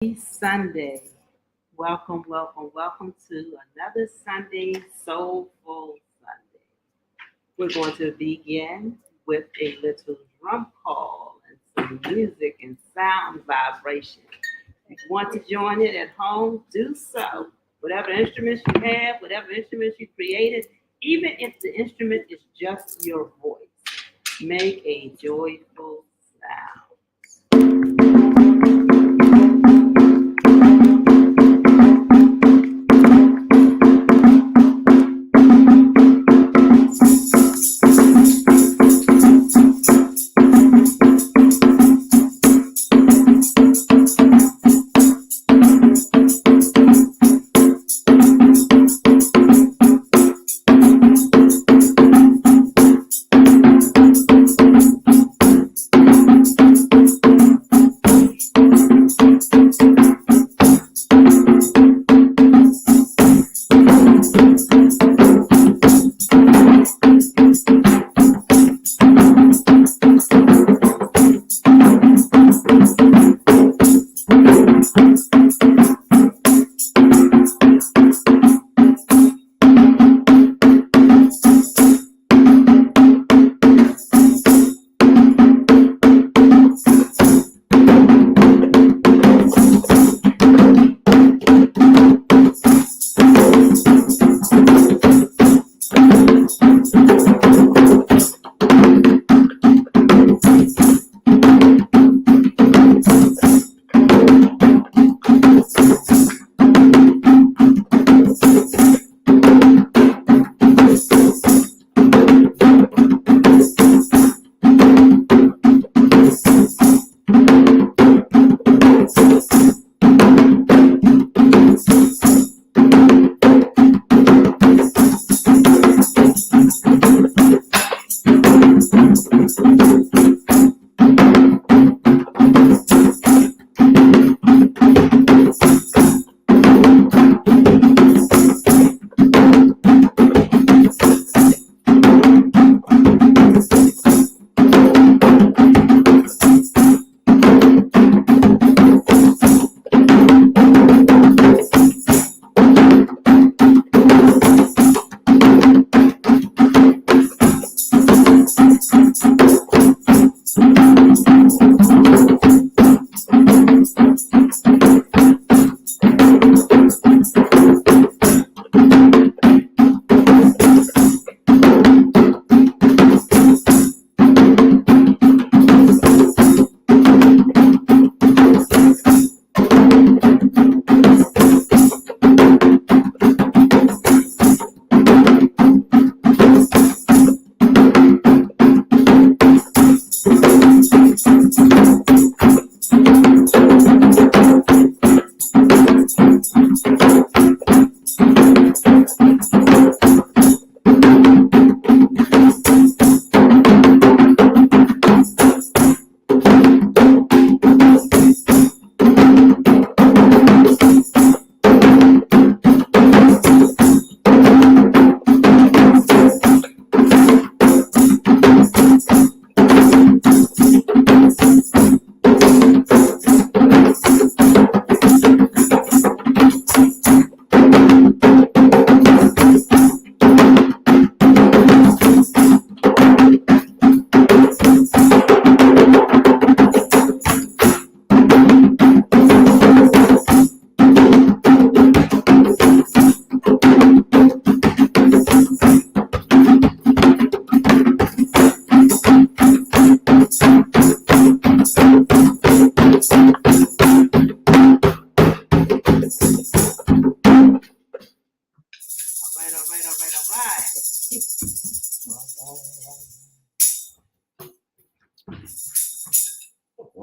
Sunday. Welcome, welcome, welcome to another Sunday, Soulful Sunday. We're going to begin with a little drum call and some music and sound vibration. If you want to join it at home, do so. Whatever instruments you have, whatever instruments you created, even if the instrument is just your voice, make a joyful sound.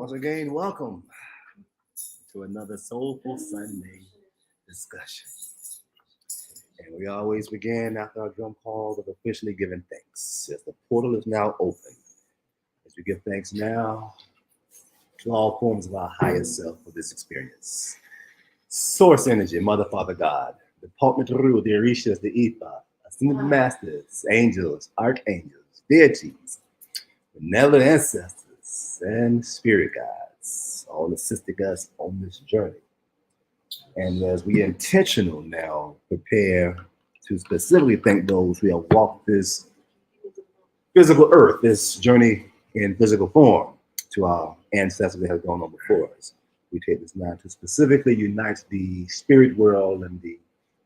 Once again, welcome to another Soulful Sunday discussion. And we always begin after our drum call with officially giving thanks. As the portal is now open, as we give thanks now to all forms of our higher self for this experience. Source energy, Mother, Father, God, the Department Ru, the Orishas, the Ifa, Ascended Masters, angels, archangels, deities, benevolent ancestors, and spirit guides, all assisting us on this journey And as we intentional now prepare to specifically thank those who have walked this physical earth, this journey in physical form to our ancestors that have gone on before us. We take this time to specifically unite the spirit world and the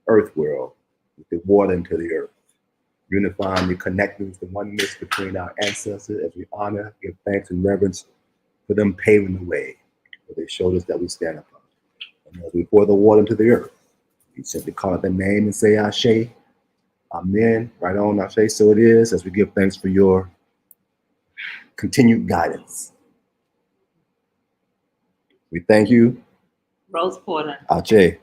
earth world with the water into the earth, unifying the connections, the oneness between our ancestors as we honor, give thanks and reverence for them paving the way, for they showed us that we stand upon. And as we pour the water into the earth, we simply call out the name and say Ashe, Amen, right on Ashe. So it is, as we give thanks for your continued guidance. We thank you. Rose Porter. Ashe.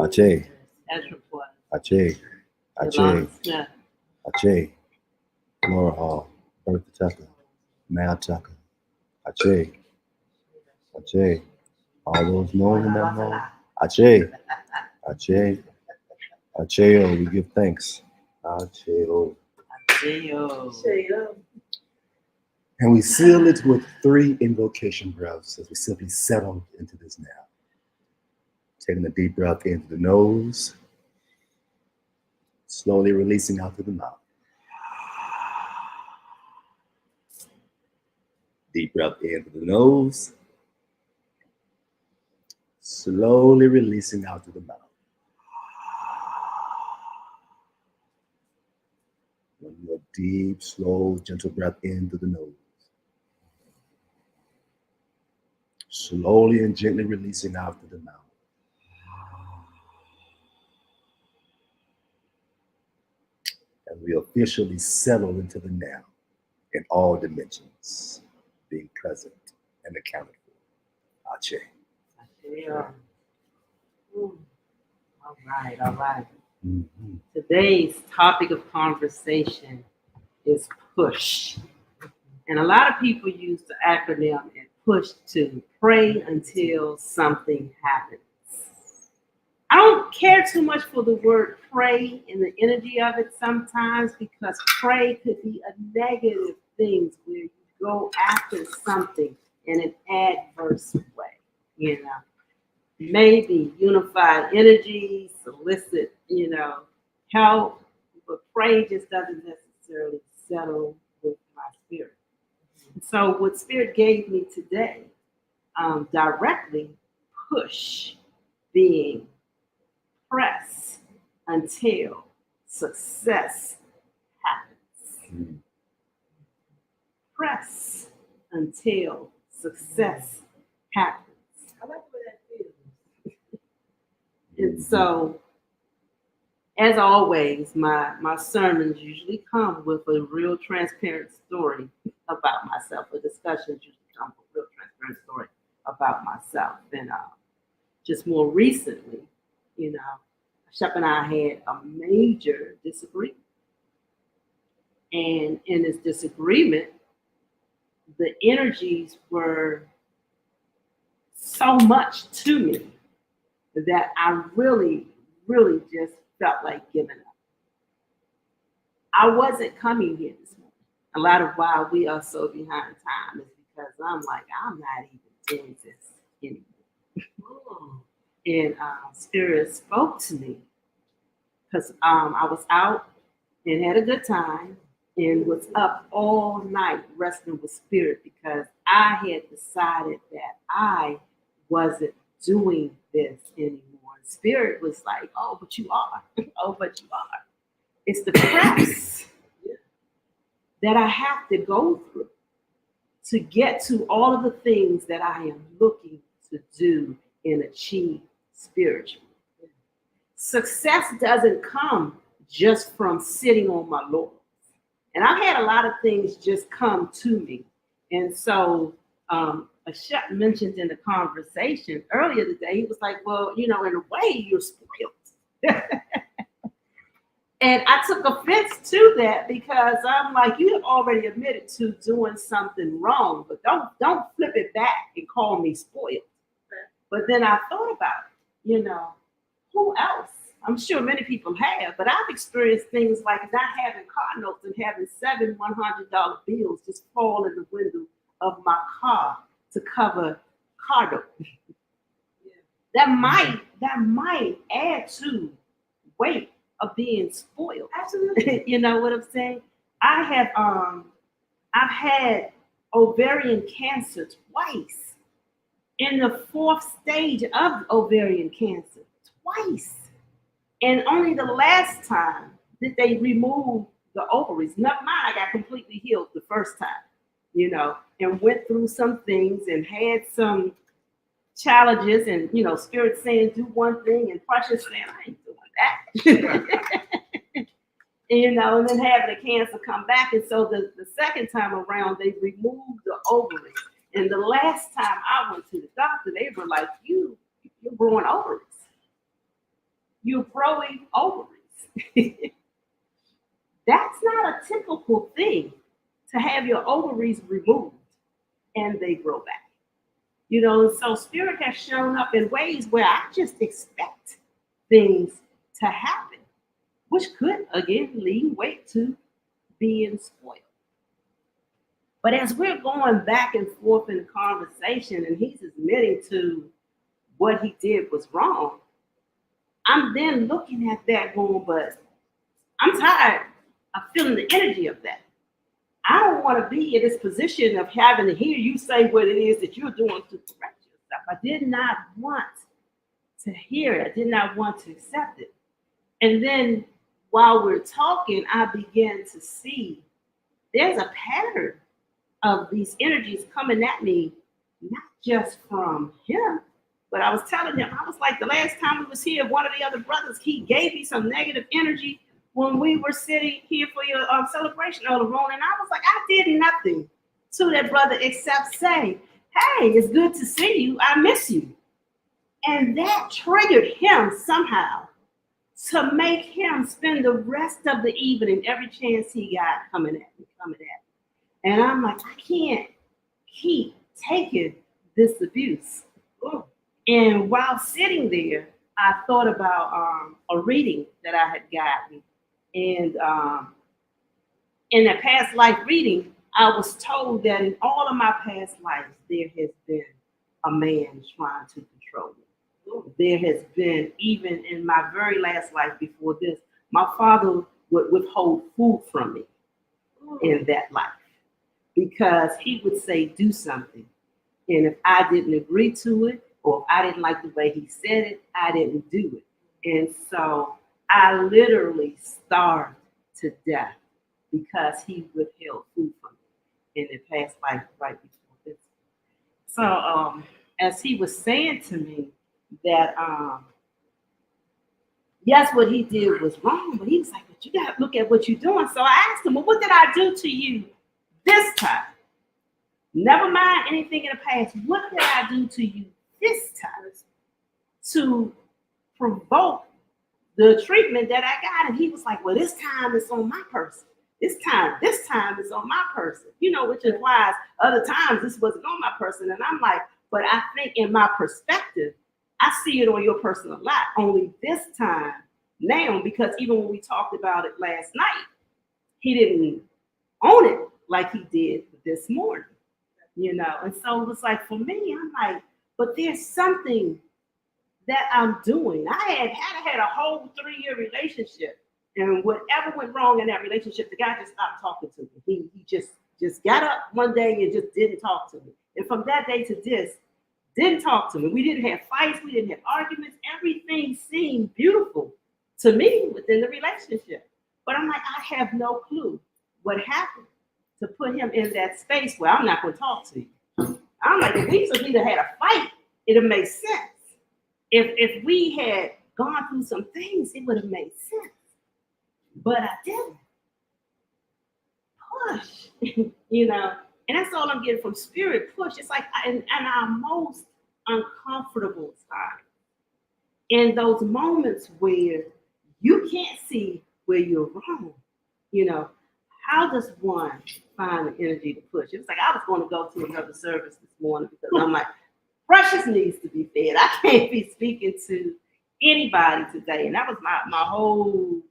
Ashe. Ezra Porter. Ashe. Ashe. Yolanda Smith. Ashe. Laura Hall. Bertha Tucker. Mal Tucker. Ashe. Ashe. All those known and unknown. Ashe. Ashe. Ashe. We give thanks. Ashe. Ashe. And we seal it with 3 invocation breaths as we simply settle into this now. Taking a deep breath into the nose, slowly releasing out through the mouth. Deep breath in through the nose, slowly releasing out through the mouth. One more deep, slow, gentle breath in through the nose. Slowly and gently releasing out through the mouth. And we officially settle into the now in all dimensions, being present and accounted for. Ashe. All right. Mm-hmm. Today's topic of conversation is push. And a lot of people use the acronym and push to pray until something happens. I don't care too much for the word pray and the energy of it sometimes, because pray could be a negative thing where you go after something in an adverse way, you know. Maybe unified energy, solicit, help, but pray just doesn't necessarily settle with my spirit. So what Spirit gave me today, directly push, being press until success happens. Press until success happens. I like where that feels. And so, as always, my sermons usually come with a real transparent story about myself. The discussions usually come with a real transparent story about myself. And just more recently, Shep and I had a major disagreement. And in this disagreement, the energies were so much to me that I really, really just felt like giving up. I wasn't coming here this morning. A lot of why we are so behind time is because I'm like, I'm not even doing this anymore. And Spirit spoke to me because I was out and had a good time and was up all night wrestling with Spirit because I had decided that I wasn't doing this anymore. Spirit was like, oh, but you are. Oh, but you are. It's the press that I have to go through to get to all of the things that I am looking to do and achieve spiritually. Success doesn't come just from sitting on my laurels. And I've had a lot of things just come to me. And so Ashep mentioned in the conversation earlier today, he was like, well, in a way, you're spoiled. And I took offense to that because I'm like, you have already admitted to doing something wrong, but don't flip it back and call me spoiled. But then I thought about it, who else? I'm sure many people have, but I've experienced things like not having car notes and having 7 $100 bills just fall in the window of my car to cover car note. that might add to weight of being spoiled. Absolutely. You know what I'm saying? I've had ovarian cancer twice, in the fourth stage of ovarian cancer twice. And only the last time did they remove the ovaries. Never mind, I got completely healed the first time, you know, and went through some things and had some challenges, and you know, spirit saying do one thing and precious saying I ain't doing that. And, you know, and then having the cancer come back. And so the second time around, they removed the ovaries. And the last time I went to the doctor, they were like, you're growing ovaries. You're growing ovaries. That's not a typical thing, to have your ovaries removed and they grow back. You know, so spirit has shown up in ways where I just expect things to happen, which could again lead weight to being spoiled. But as we're going back and forth in conversation and he's admitting to what he did was wrong, I'm then looking at that going, but I'm tired of feeling the energy of that. I don't want to be in this position of having to hear you say what it is that you're doing to correct yourself. I did not want to hear it. I did not want to accept it. And then while we're talking, I began to see there's a pattern of these energies coming at me, not just from him, but I was telling him, I was like, the last time we was here, one of the other brothers, he gave me some negative energy when we were sitting here for your celebration of the room. And I was like, I did nothing to that brother except say, hey, it's good to see you. I miss you. And that triggered him somehow to make him spend the rest of the evening, every chance he got, coming at me. And I'm like, I can't keep taking this abuse. And while sitting there, I thought about a reading that I had gotten. And in a past life reading, I was told that in all of my past lives, there has been a man trying to control me. There has been, even in my very last life before this, my father would withhold food from me in that life, because he would say, do something. And if I didn't agree to it, or if I didn't like the way he said it, I didn't do it. And so I literally starved to death because he withheld food from me in the past life right before this. So as he was saying to me that, yes, what he did was wrong, but he was like, but you got to look at what you're doing. So I asked him, well, what did I do to you this time? Never mind anything in the past. What did I do to you this time to provoke the treatment that I got? And he was like, well, this time it's on my person. This time is on my person. You know, which is why other times this wasn't on my person. And I'm like, but I think in my perspective, I see it on your person a lot. Only this time now, because even when we talked about it last night, he didn't own it like he did this morning. You know, and so it was like, for me, I'm like, but there's something that I'm doing. I had a whole 3-year relationship, and whatever went wrong in that relationship, the guy just stopped talking to me. He just got up one day and just didn't talk to me. And from that day to this, didn't talk to me. We didn't have fights. We didn't have arguments. Everything seemed beautiful to me within the relationship. But I'm like, I have no clue what happened to put him in that space where I'm not going to talk to you. I'm like, if we either had a fight, it would make sense. If we had gone through some things, it would have made sense. But I didn't. Push, you know, and that's all I'm getting from spirit. Push. It's like in our most uncomfortable time, in those moments where you can't see where you're wrong, you know. How does one find the energy to push? It was like I was going to go to another service this morning because I'm like, Precious needs to be fed. I can't be speaking to anybody today. And that was my whole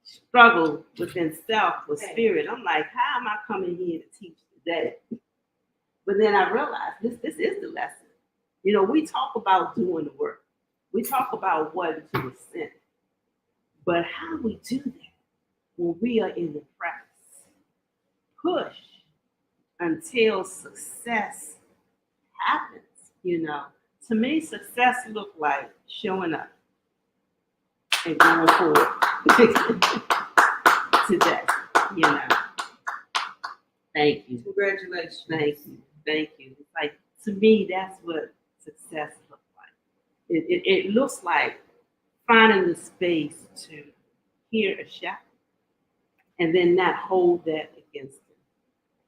struggle within self with spirit. I'm like, how am I coming here to teach today? But then I realized this is the lesson. You know, we talk about doing the work. We talk about what to ascend. But how do we do that when we are in the press? Push until success happens, you know. To me, success looked like showing up and going forward today, you know. Thank you. Congratulations. Thank you. Thank you. It's like, to me, that's what success looks like. It looks like finding the space to hear a shout and then not hold that against them,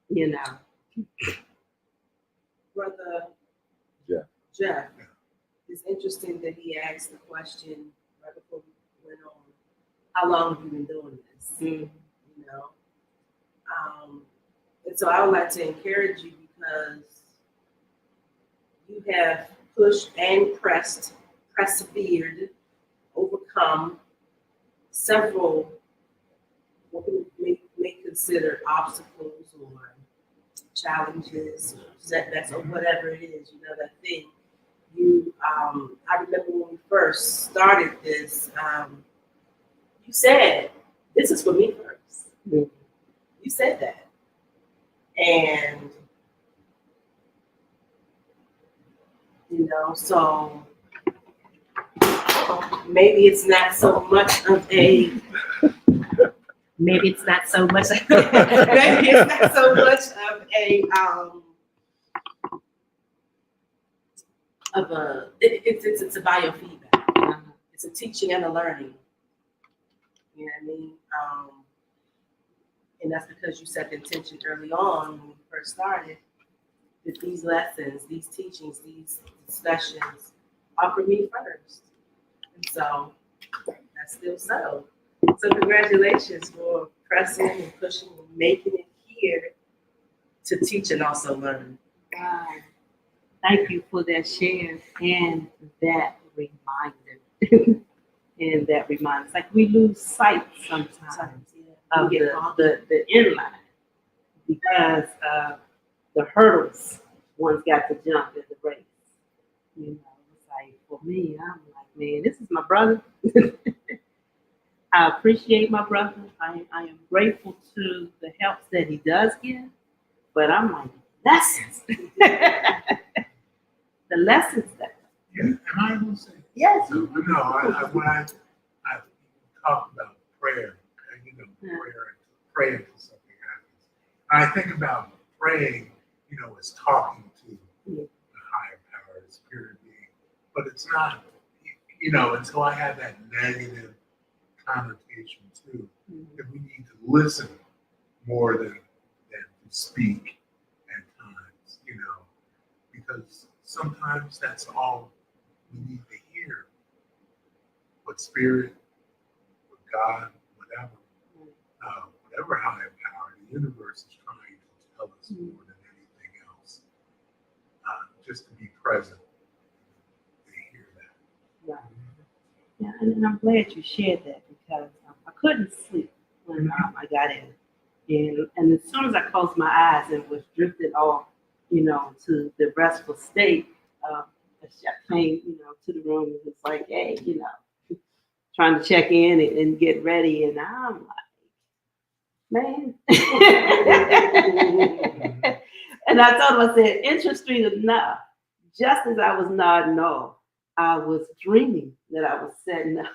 you know. Brother Yeah. Jeff, it's interesting that he asked the question right before we went on, how long have you been doing this? Mm. You know? And so I would like to encourage you because you have pushed and persevered, overcome several what we may consider obstacles or challenges, setbacks, or whatever it is, you know, that thing. You, I remember when we first started this, you said, this is for me first. Mm. You said that. And, you know, so maybe it's not so much of a, maybe it's not so much of a, it's a biofeedback. It's a teaching and a learning. You know what I mean? And that's because you set the intention early on when we first started that these lessons, these teachings, these discussions are for me first. And so that's still so. So congratulations for pressing and pushing and making it here to teach and also learn. Wow. Thank you for that share and that reminder. And that reminder. It's like we lose sight sometimes of the inline because the hurdles one's got to jump in the race. You know, it's like for me, I'm like, man, this is my brother. I appreciate my brother. I am grateful to the helps that he does give, but I'm like, lessons. The lessons that. Yeah, am I able to say? Yes. So, no, when I talk about prayer, you know, praying for something happens. I think about praying, you know, as talking to the higher power, the spirit being, but it's not, you know, until I have that negative connotation too, that we need to listen more than to speak at times, you know, because sometimes that's all we need to hear. What spirit, what God, whatever higher power, the universe is trying to tell us more than anything else. Just to be present and hear that. Right. Yeah, and I'm glad you shared that because I couldn't sleep when I got in. And as soon as I closed my eyes and was drifted off, you know, to the restful state, the chef came, you know, to the room and was like, hey, you know, trying to check in and get ready. And I'm like, man. And I told him, I said, interesting enough, just as I was nodding off, I was dreaming that I was setting up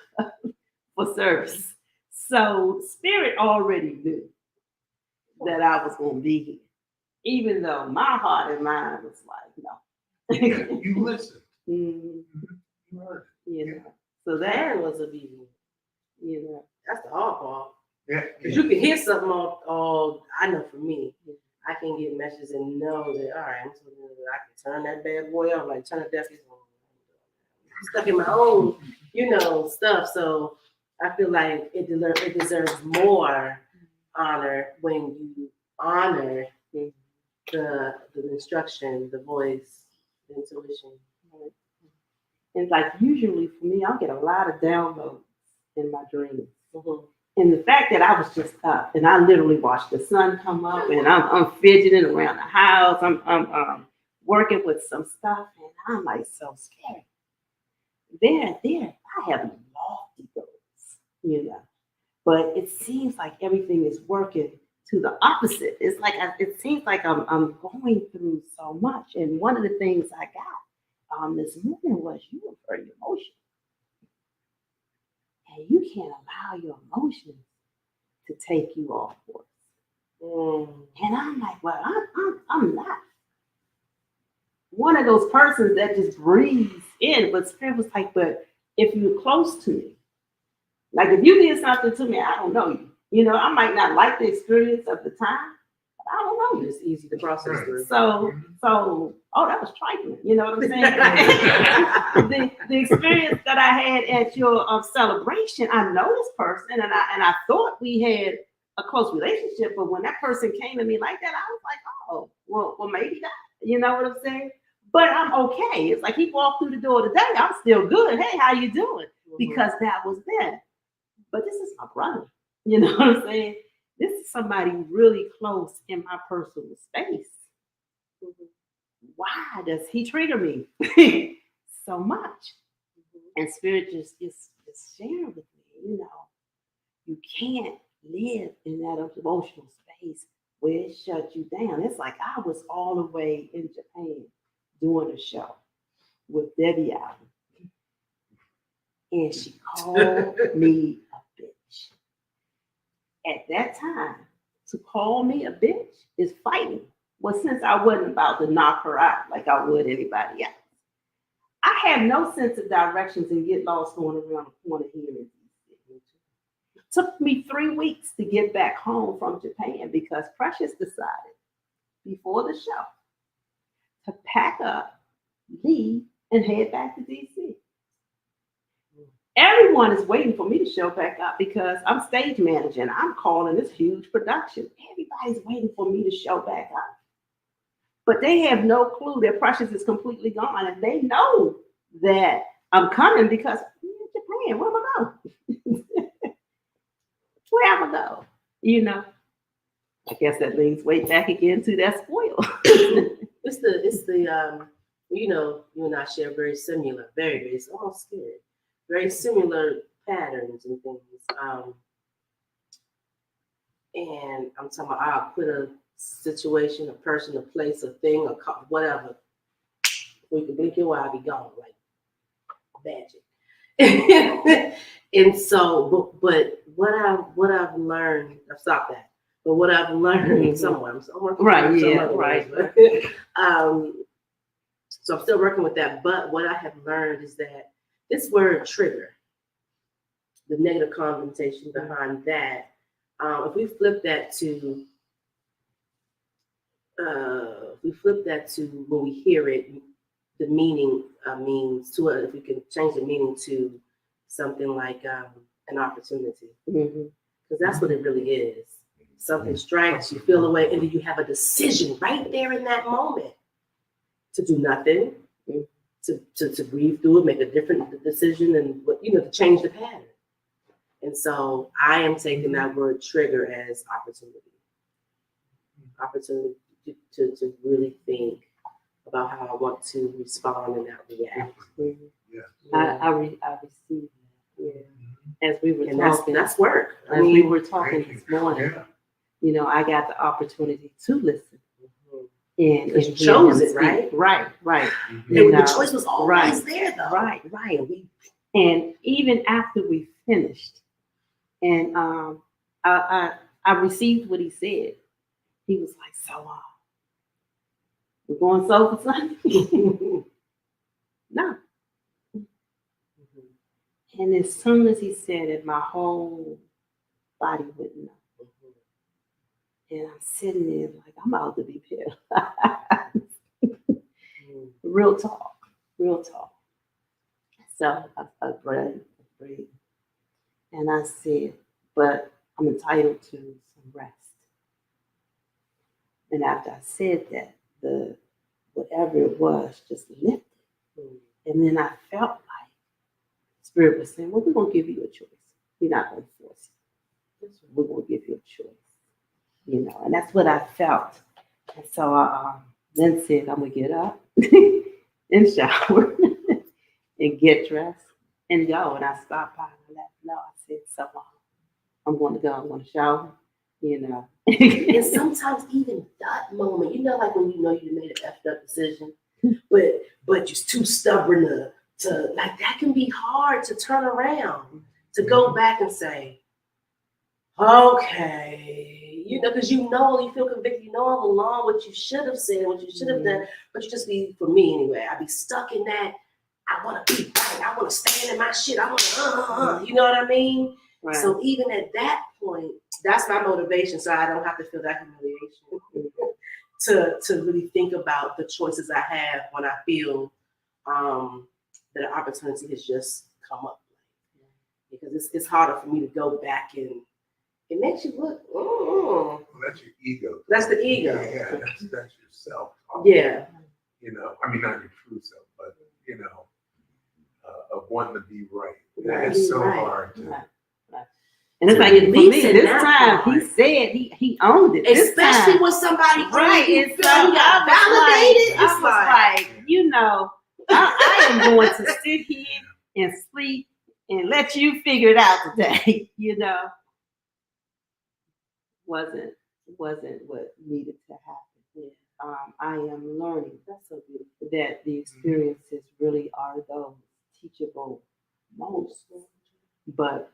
for service. So Spirit already knew that I was going to be here, even though my heart and mind was like, no. Yeah, you listened. You You heard know, so that was a beauty. You know, That's the hard part. Yeah. Because you can hear something all, I know for me, I can get messages and know that, all right, I'm so good that I can turn that bad boy off, like turn the deaf on. I'm stuck in my own, you know, stuff. So I feel like it deserves more honor when you honor the instruction, the voice, the intuition. and like usually for me, I'll get a lot of downloads in my dreams. And the fact that I was just up and I literally watched the sun come up and I'm fidgeting around the house. I'm working with some stuff, and I'm like so scared. There, I have lofty goals, you know, but it seems like everything is working to the opposite. It's like it seems like I'm going through so much, and one of the things I got this morning was you were very emotional, and you can't allow your emotions to take you off course. And I'm like, well, I'm not one of those persons that just breathes in. But Spirit was like, but if you're close to me, like if you did something to me, I don't know you. You know, I might not like the experience of the time, but I don't know you. It's easy to process through. So, oh, that was trifling. You know what I'm saying? the experience that I had at your celebration, I know this person, and I thought we had a close relationship, but when that person came to me like that, I was like, oh, well, maybe not. You know what I'm saying? But I'm okay. It's like he walked through the door today. I'm still good. Hey, how you doing? Because that was then. But this is my brother. You know what I'm saying? This is somebody really close in my personal space. Why does he trigger me so much? And Spirit just sharing with me, you know, you can't live in that emotional space where it shuts you down. It's like I was all the way in Japan doing a show with Debbie Allen, and she called me a bitch. At that time, to call me a bitch is fighting. Well, since I wasn't about to knock her out like I would anybody else, I have no sense of directions and get lost going around the corner here in DC. It took me 3 weeks to get back home from Japan because Precious decided before the show to pack up, leave, and head back to DC. Everyone is waiting for me to show back up because I'm stage managing. I'm calling this huge production. Everybody's waiting for me to show back up. But they have no clue that Precious is completely gone. And they know that I'm coming because I'm in Japan. Where am I going? Where am I going? You know, I guess that leads way back again to that spoil. It's the you know, you and I share very similar, very almost scary, very similar patterns and things. And I'm talking about I'll quit a situation, a person, a place, a thing, a whatever. We can blink your eye, I'll be gone, like magic. And so, but what I've learned, I've stopped that. But what I've learned somewhere, I'm working right, yeah, right. So I'm still working with that. But what I have learned is that this word trigger, the negative connotation behind that, if we flip that to when we hear it, the meaning means to it. If we can change the meaning to something like an opportunity, because that's what it really is. Something strikes, you feel away, and then you have a decision right there in that moment to do nothing, to breathe through it, make a different decision, and to change the pattern. And so I am taking that word trigger as opportunity to really think about how I want to respond and not react. I received that. As we were talking, that's work. We were talking this morning, I got the opportunity to listen. And you chose it, right? Right. The choice was always there, though. Right. And even after we finished, and I received what he said. He was like, "So, we're going Soulful Sunday?" No. And as soon as he said it, my whole body went numb. And I'm sitting there like, I'm about to be paralyzed. Real talk. So I prayed. And I said, but I'm entitled to some rest. And after I said that, the whatever it was just lifted. And then I felt like Spirit was saying, well, we're going to give you a choice. We're not going to force you. We're going to give you a choice. And that's what I felt. And so Then said, I'm gonna get up and shower and get dressed and go. And I stopped by and I let him know. I said, so I'm going to go. I'm going to shower, you know. And sometimes even that moment, like when you know you made an effed up decision, but you're too stubborn to like that can be hard to turn around, to go back and say, okay, because you feel convicted, all along what you should have said, what you should have done, but you just be, for me anyway, I be stuck in that. I want to be right. I want to stand in my shit. I want to, you know what I mean? Right. So even at that point, that's my motivation, so I don't have to feel that humiliation to really think about the choices I have when I feel that an opportunity has just come up. Because it's harder for me to go back and it makes you look. Well, that's your ego. That's the ego. Yeah, that's yourself. Yeah. I mean, not your true self, but of wanting to be right. Right. It's so Right. hard to. Right. And it's like, for me, this time, part. he said he owned it. Especially when somebody right. you And feel so you got validated. I was like, I am going to sit here and sleep and let you figure it out today. Wasn't what needed to happen. I am learning. That's so beautiful. That the experiences really are those teachable moments. But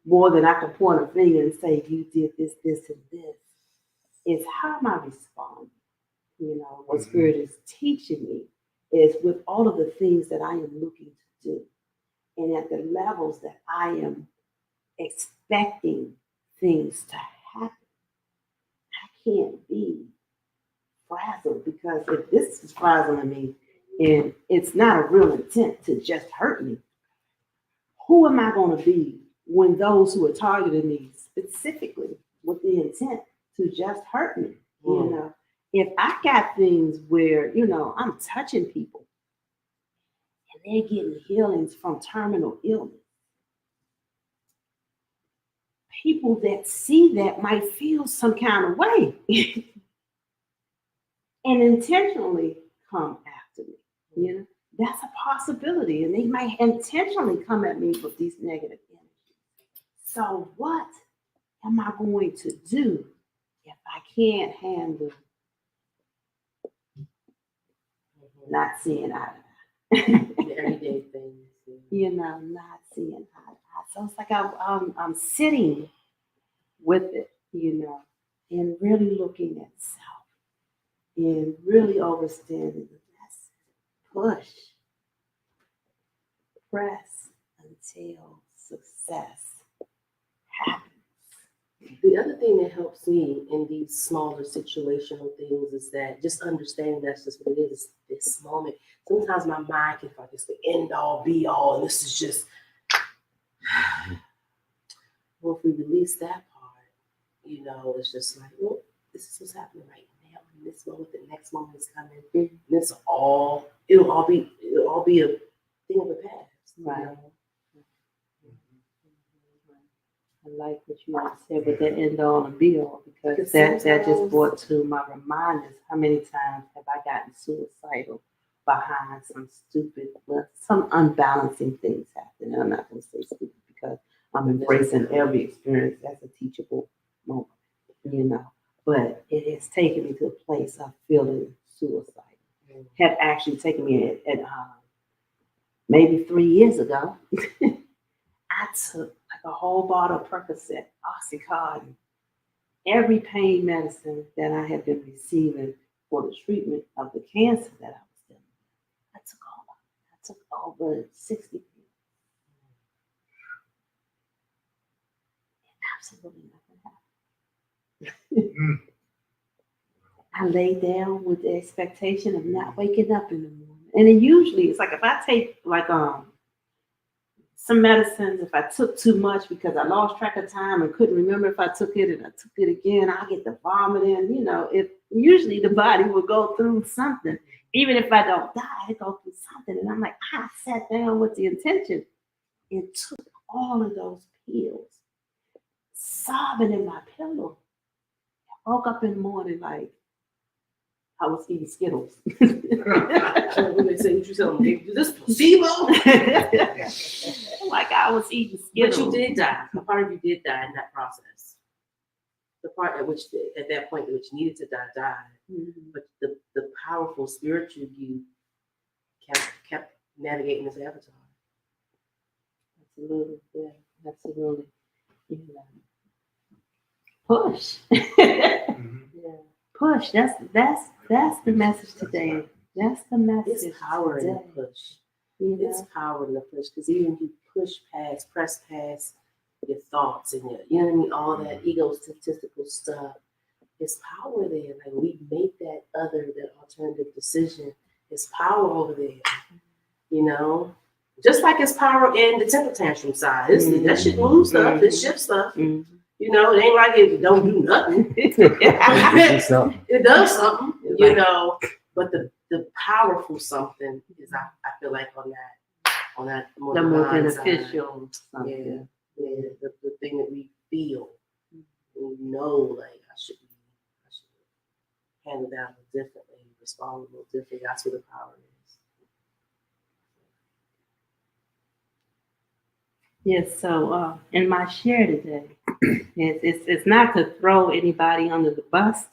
more than I can point a finger and say, you did this, this, and this, is how am I responding? What Spirit is teaching me is with all of the things that I am looking to do, and at the levels that I am expecting things to happen, I can't be frazzled, because if this is frazzling me and it's not a real intent to just hurt me, who am I going to be when those who are targeting me specifically with the intent to just hurt me? If I got things where, I'm touching people and they're getting healings from terminal illness, people that see that might feel some kind of way and intentionally come after me. That's a possibility. And they might intentionally come at me with these negative energies. So what am I going to do if I can't handle not seeing eye to eye? The everyday things. Not seeing eye to eye. So it's like I'm sitting with it, and really looking at self and really understanding the lesson. Push, press until success happens. The other thing that helps me in these smaller situational things is that just understanding that's just what it is, this moment. Sometimes my mind can focus the end all be all, and this is just, well, if we release that part, it's just like, well, this is what's happening right now. In this moment, the next moment is coming. And it'll all be a thing of the past. Right. I like what you said with that end all and be all, because that just brought to my reminders how many times have I gotten suicidal behind some some unbalancing things happening. I'm not going to say stupid because I'm embracing every experience as a teachable moment, but it has taken me to a place of feeling suicidal. Had actually taken me at maybe 3 years ago. I took like a whole bottle of Percocet, Oxycontin, every pain medicine that I had been receiving for the treatment of the cancer that I was dealing with. I took all of it. I took over 60 pills. Absolutely nothing happened. I lay down with the expectation of not waking up in the morning. And it usually, it's like if I take like some medicines, if I took too much because I lost track of time and couldn't remember if I took it and I took it again, I get the vomiting. If usually the body will go through something. Even if I don't die, I go through something. And I'm like, I sat down with the intention and took all of those pills, sobbing in my pillow. I woke up in the morning like, I was eating Skittles. When they say what you tell them, is this placebo? Like I was eating But Skittles. you did die. A part of you did die in that process. The part at that point which needed to die died. Mhm. But the powerful spiritual you kept navigating this avatar. Absolutely, yeah, absolutely. Yeah. Push. Mhm. Yeah. Push. That's the message today. That's the message It's power in the today. push. You It's know? power in the push because even if you press past your thoughts and you know what I mean, all that egotistical stuff, it's power there. Like we make that alternative decision. It's power over there. You know? Just like it's power in the temper tantrum side. That shit moves stuff, it shifts stuff. Mhm. You know, it ain't like it don't do nothing. It does something, you know. But the powerful something is I feel like on that more The more divine side. beneficial Yeah, something. yeah. The thing that we feel. We know like I should handle that a little differently, respond a little differently. That's where the power is. Yes, so in my share today, it's not to throw anybody under the bus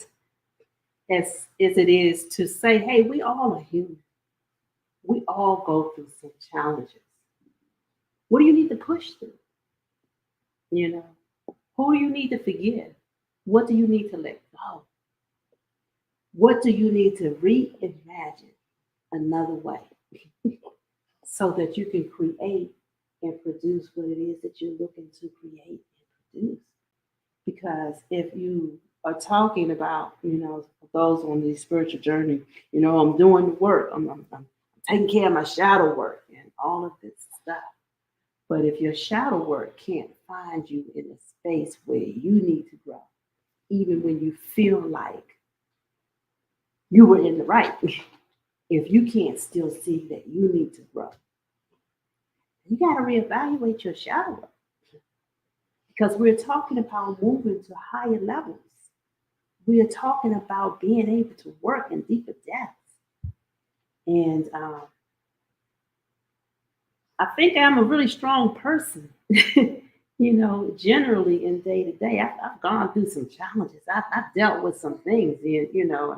as it is to say, hey, we all are human. We all go through some challenges. What do you need to push through? You know, who do you need to forgive? What do you need to let go? What do you need to reimagine another way so that you can create and produce what it is that you're looking to create and produce? Because if you are talking about, those on the spiritual journey, I'm doing the work, I'm taking care of my shadow work and all of this stuff. But if your shadow work can't find you in a space where you need to grow, even when you feel like you were in the right, if you can't still see that you need to grow, you got to reevaluate your shadow work. Because we're talking about moving to higher levels. We are talking about being able to work in deeper depths. And I think I'm a really strong person, generally in day to day. I've gone through some challenges. I've dealt with some things, and I've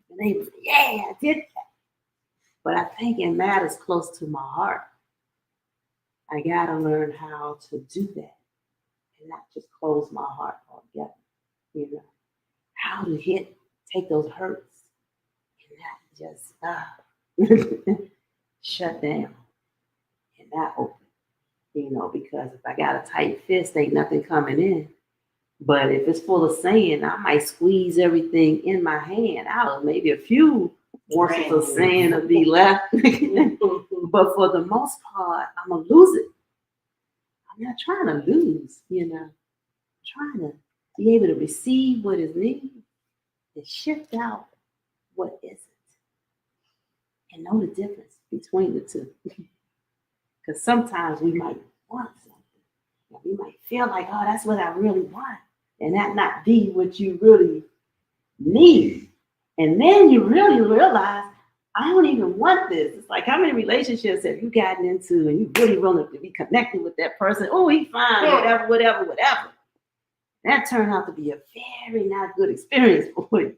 been able to, I did that. But I think it matters close to my heart. I got to learn how to do that and not just close my heart altogether, how to take those hurts and not just shut down and not open, because if I got a tight fist, ain't nothing coming in. But if it's full of sand, I might squeeze everything in my hand out. Maybe a few morsels of sand will be left. But for the most part, I'm going to lose it. I'm not trying to lose, I'm trying to be able to receive what is needed and shift out what isn't. And know the difference between the two. Because sometimes we might want something. We might feel like, oh, that's what I really want. And that not be what you really need. And then you really realize, I don't even want this. It's like, how many relationships have you gotten into and you really want to be connected with that person? Oh, he's fine, whatever. That turned out to be a very not good experience for you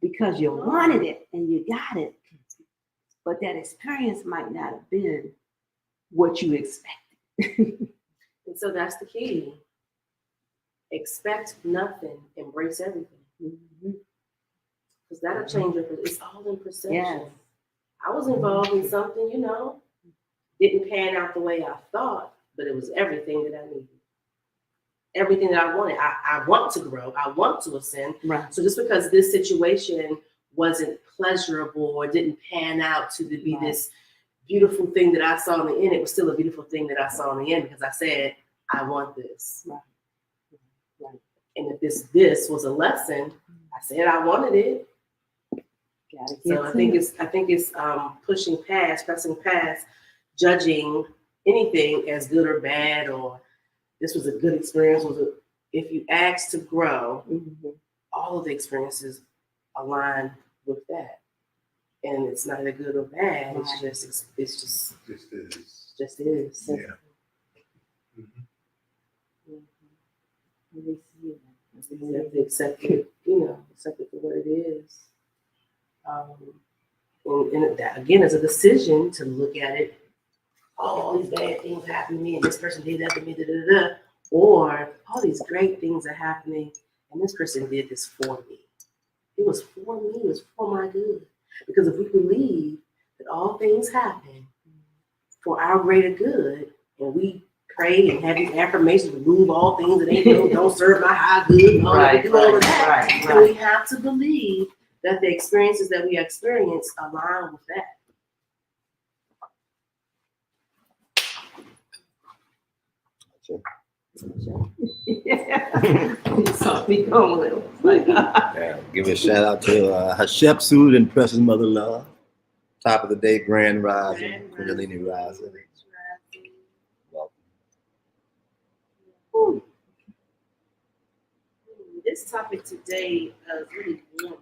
because you wanted it and you got it. But that experience might not have been what you expected. And so that's the key. Expect nothing, embrace everything. Because that'll change it's all in perception. Yes. I was involved in something, didn't pan out the way I thought, but it was everything that I needed. Everything that I wanted. I want to grow. I want to ascend. Right. So just because this situation wasn't pleasurable or didn't pan out to be this beautiful thing that I saw in the end, it was still a beautiful thing that I saw in the end because I said, I want this. Right. And if this was a lesson, I said I wanted it. So I think it's pushing past, pressing past, judging anything as good or bad, or this was a good experience. If you ask to grow, all of the experiences align with that. And it's not a good or bad. It's Right. just it's just Just is. just is. Yeah. Mhm. We see it. We have to accept it, accept it for what it is. And that again is a decision to look at it. Oh, all these bad things happened to me, and this person did that to me, da, da, da, da. Or all these great things are happening, and this person did this for me. It was for me. It was for my good. Because if we believe that all things happen for our greater good, and we pray and have these affirmations, remove all things that ain't don't serve my high good, and all that, we do all of that, then we have to believe that the experiences that we experience align with that. So we go with it. Like, Yeah, give a shout out to Hatshepsut and Precious Mother Love. Top of the day, Grand Rising, Kundalini Rising. Welcome. Whew. This topic today is really warming.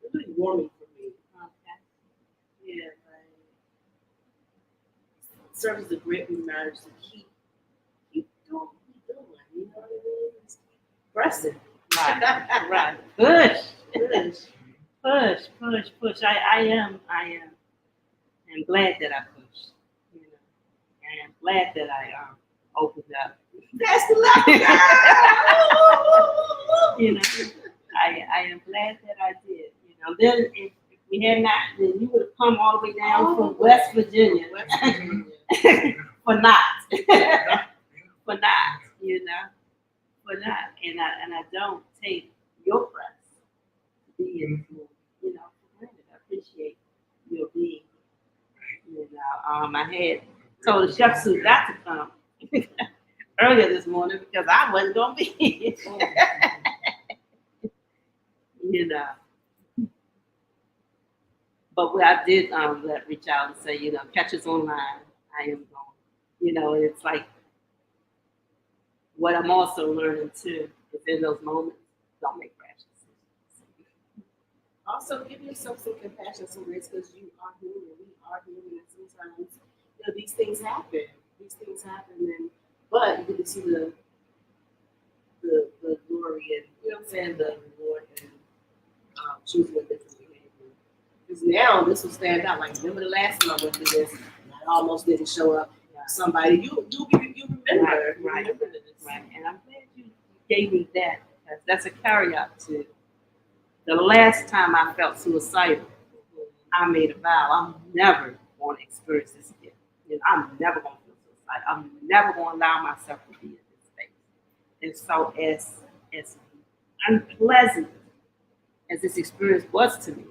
It's really warming for me. Yeah, like, it serves as a great reminder to keep doing what you're doing. You know what I mean? Just keep pressing. right. Push. Push. Push. I am glad that I pushed. You know, I am glad that I opened up. That's the luck, girl. You know, I am glad that I did. You know, then if we had not, then you would have come all the way down from West Virginia for not, for not. You know, for not. And I don't take your press to be in, you know, for granted. I appreciate your being. You know, I had told the chef suit not to come earlier this morning because I wasn't gonna be. You know, but what I did reach out and say, you know, catch us online. I am going. You know, it's like what I'm also learning too is in those moments, don't make rash decisions. Also, give yourself some compassion, some grace, because you are human. We are human, and sometimes these things happen. But you get to see the glory and the reward and choosing a different behavior. Because now this will stand out. Like, remember the last time I went through this, and I almost didn't show up. Somebody you remember, Right. And I'm glad you gave me that because that's a carryout to the last time I felt suicidal. I made a vow I'm never going to experience this again. You know, I'm never going to feel suicidal. I'm never going to allow myself to be in this space. And so, as unpleasant as this experience was to me,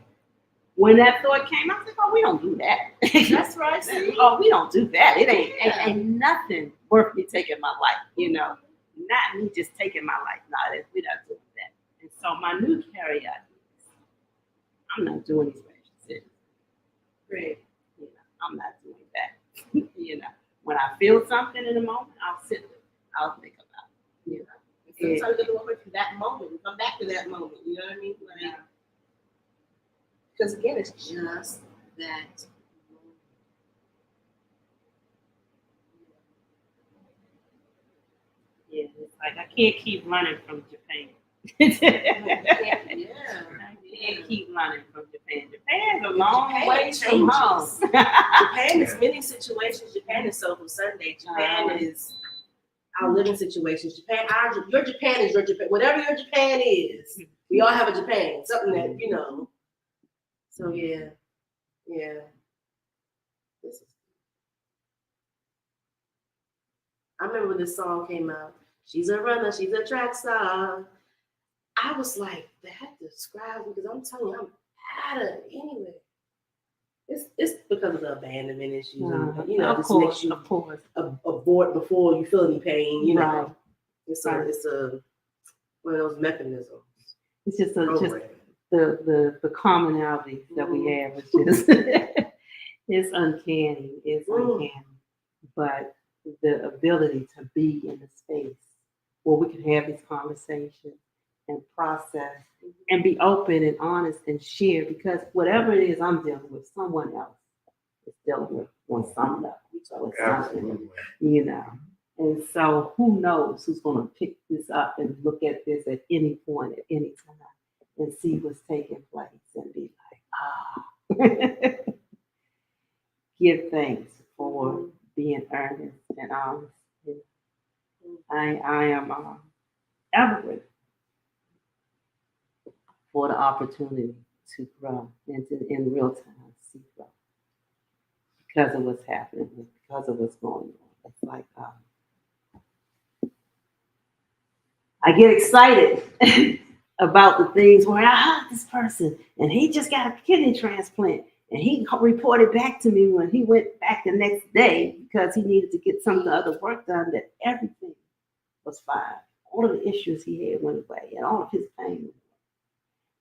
when that thought came, I was like, "Oh, we don't do that." That's right. See? Oh, we don't do that. It ain't nothing worth me taking my life. You know, not me just taking my life. No, we're not doing that. And so, my new carryout is, I'm not doing these rash decisions. Great. You know, I'm not doing that. You know, when I feel something in the moment, I'll sit with it. I'll think about it. You know, Sometimes you have to wait for that moment and come back to that moment. You know what I mean? Like, because again, it's just that moment. yeah, it's like I can't keep running from Japan. I can't keep running from Japan. Japan's a long Japan way from home. Japan is many situations. Japan is Soulful Sunday. Japan is our living situations. Japan, your Japan is your Japan. Whatever your Japan is, we all have a Japan. Something that, you know. So yeah. I remember when this song came out. She's a runner. She's a track star. I was like, that describes me because I'm telling you, I'm out of it anyway. It's because of the abandonment issues, and, you know, this makes you abort before you feel any pain. You know, it's a one of those mechanisms. It's just the commonality that we have. It's just it's uncanny. It's uncanny, but the ability to be in the space where we can have these conversations and process and be open and honest and share, because whatever it is I'm dealing with, someone else is dealing with on some level. With something, Absolutely. you know. And so who knows who's going to pick this up and look at this at any point, at any time, and see what's taking place and be like, give thanks for being earnest and honest. I am ever grateful for the opportunity to grow and to in real time see growth because of what's happening, because of what's going on. It's like I get excited about the things where I hugged this person and he just got a kidney transplant. And he reported back to me when he went back the next day because he needed to get some of the other work done that everything was fine. All of the issues he had went away and all of his pain went away.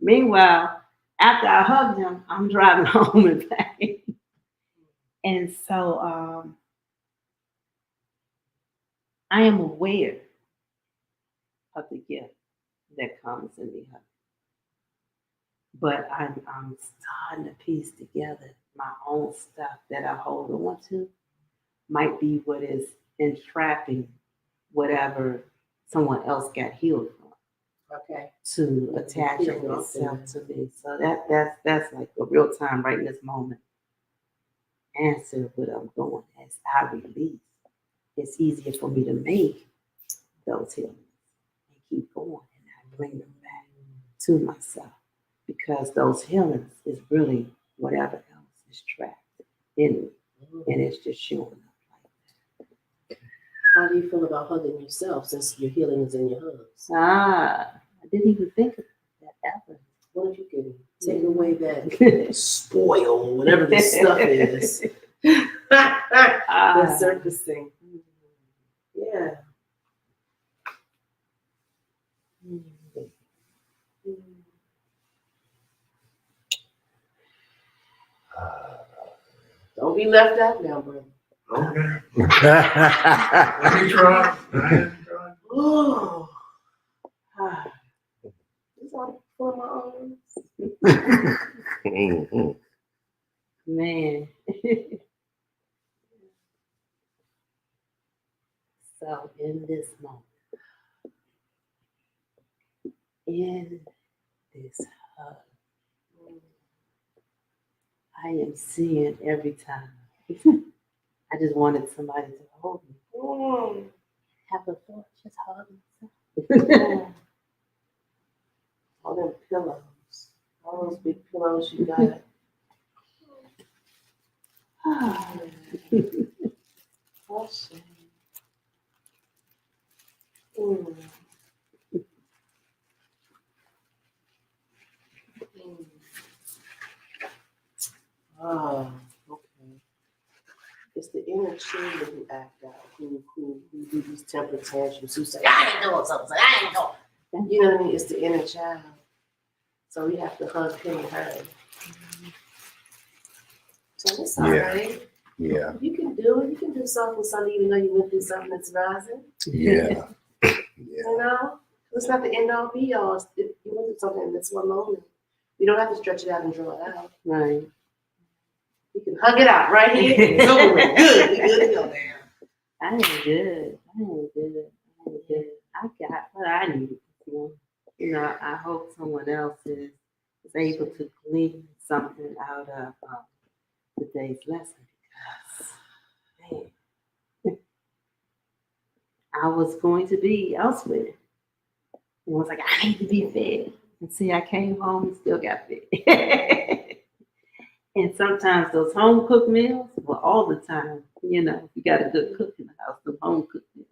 Meanwhile, after I hugged him, I'm driving home in pain. And so I am aware of the gift that comes in the hug. But I'm starting to piece together my own stuff that I hold on to might be what is entrapping whatever someone else got healed from. Okay. To attach itself to me. So that's like a real time right in this moment answer what I'm going as I release. It's easier for me to make those healings and keep going, and I bring them back to myself because those healings is really whatever else is trapped in me, and it's just showing up like that. How do you feel about hugging yourself since your healing is in your hugs? I didn't even think of that ever. What if you can take away that spoil, whatever this stuff is, that's surfacing? Yeah. Don't be left out now, brother. Okay. Let me try. I am trying. Oh. It's all for my arms. Man. So in this moment, in this hug, I am seeing every time. I just wanted somebody to hold me. Have a thought, just hug myself. All them pillows, all those big pillows you got. Oh, okay. It's the inner children who act out, who do these temper tantrums, who say, I ain't doing something, I ain't doing. You know what I mean? It's the inner child. So we have to hug him and her. So it's all right. Yeah. You can do it. You can do Soulful Sunday even though you went through something that's rising. Yeah. You know? It's not the end all be all. You went through something that's one moment. You don't have to stretch it out and draw it out. Right. You can hug it out right here. It's over with. Good. We good to go now. I am good. I got what I need. You know, I hope someone else is able to glean something out of today's lesson because, man, I was going to be elsewhere. And I was like, I need to be fed. And see, I came home and still got fed. And sometimes those home cooked meals, well, all the time, you know, if you got a good cook in the house, the home cooked meals,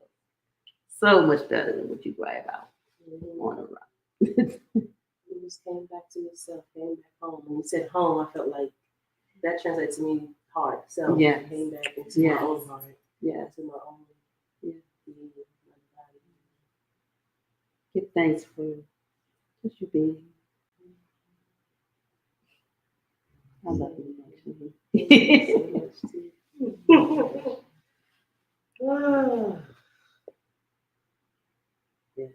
so much better than what you grab out on a run. You just came back to yourself, came back home. When you said home, I felt like that translates to me heart. So Yes. I came back into Yes. my own heart, Yes. to my own being, my body. Give thanks for just you being. I love you, actually. So much too. Ah. Yes.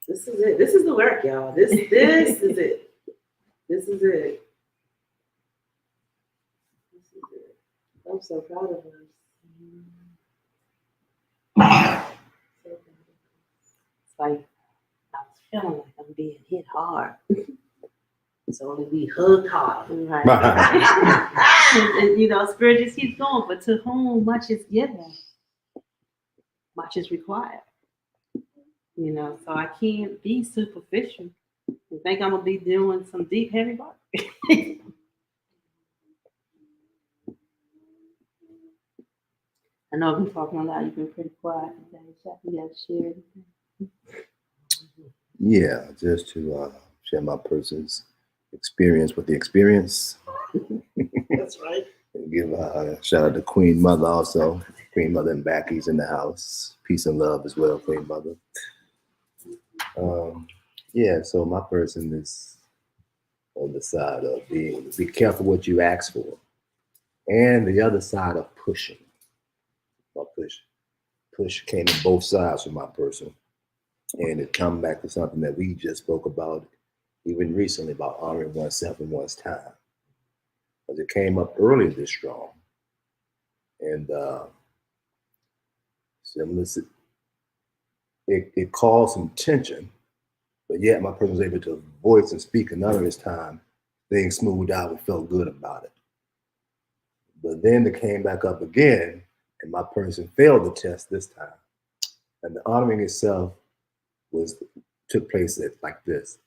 This This is it. This is the work, y'all. This is it. This is it. This is it. I'm so proud of us. So proud of us. It's like I was feeling like I'm being hit hard. It's only we hugged hard. Right. And, you know, spirit just keeps going, but to whom much is given, much is required. You know, so I can't be superficial and think I'm gonna be doing some deep, heavy work. I know I've been talking a lot. You've been pretty quiet today. Chuck, you got to share anything? Yeah, just to share my person's experience with the experience. That's right. And give a shout out to Queen Mother also. Queen Mother and Backy's in the house. Peace and love as well, Queen Mother. Yeah, so my person is on the side of be careful what you ask for. And the other side of pushing. Push came in both sides for my person. And it come back to something that we just spoke about even recently about honoring oneself and one's time. Because it came up earlier this strong. And it caused some tension, but yet my person was able to voice and speak another his time. Things smoothed out and felt good about it. But then it came back up again, and my person failed the test this time. And the honoring itself took place like this.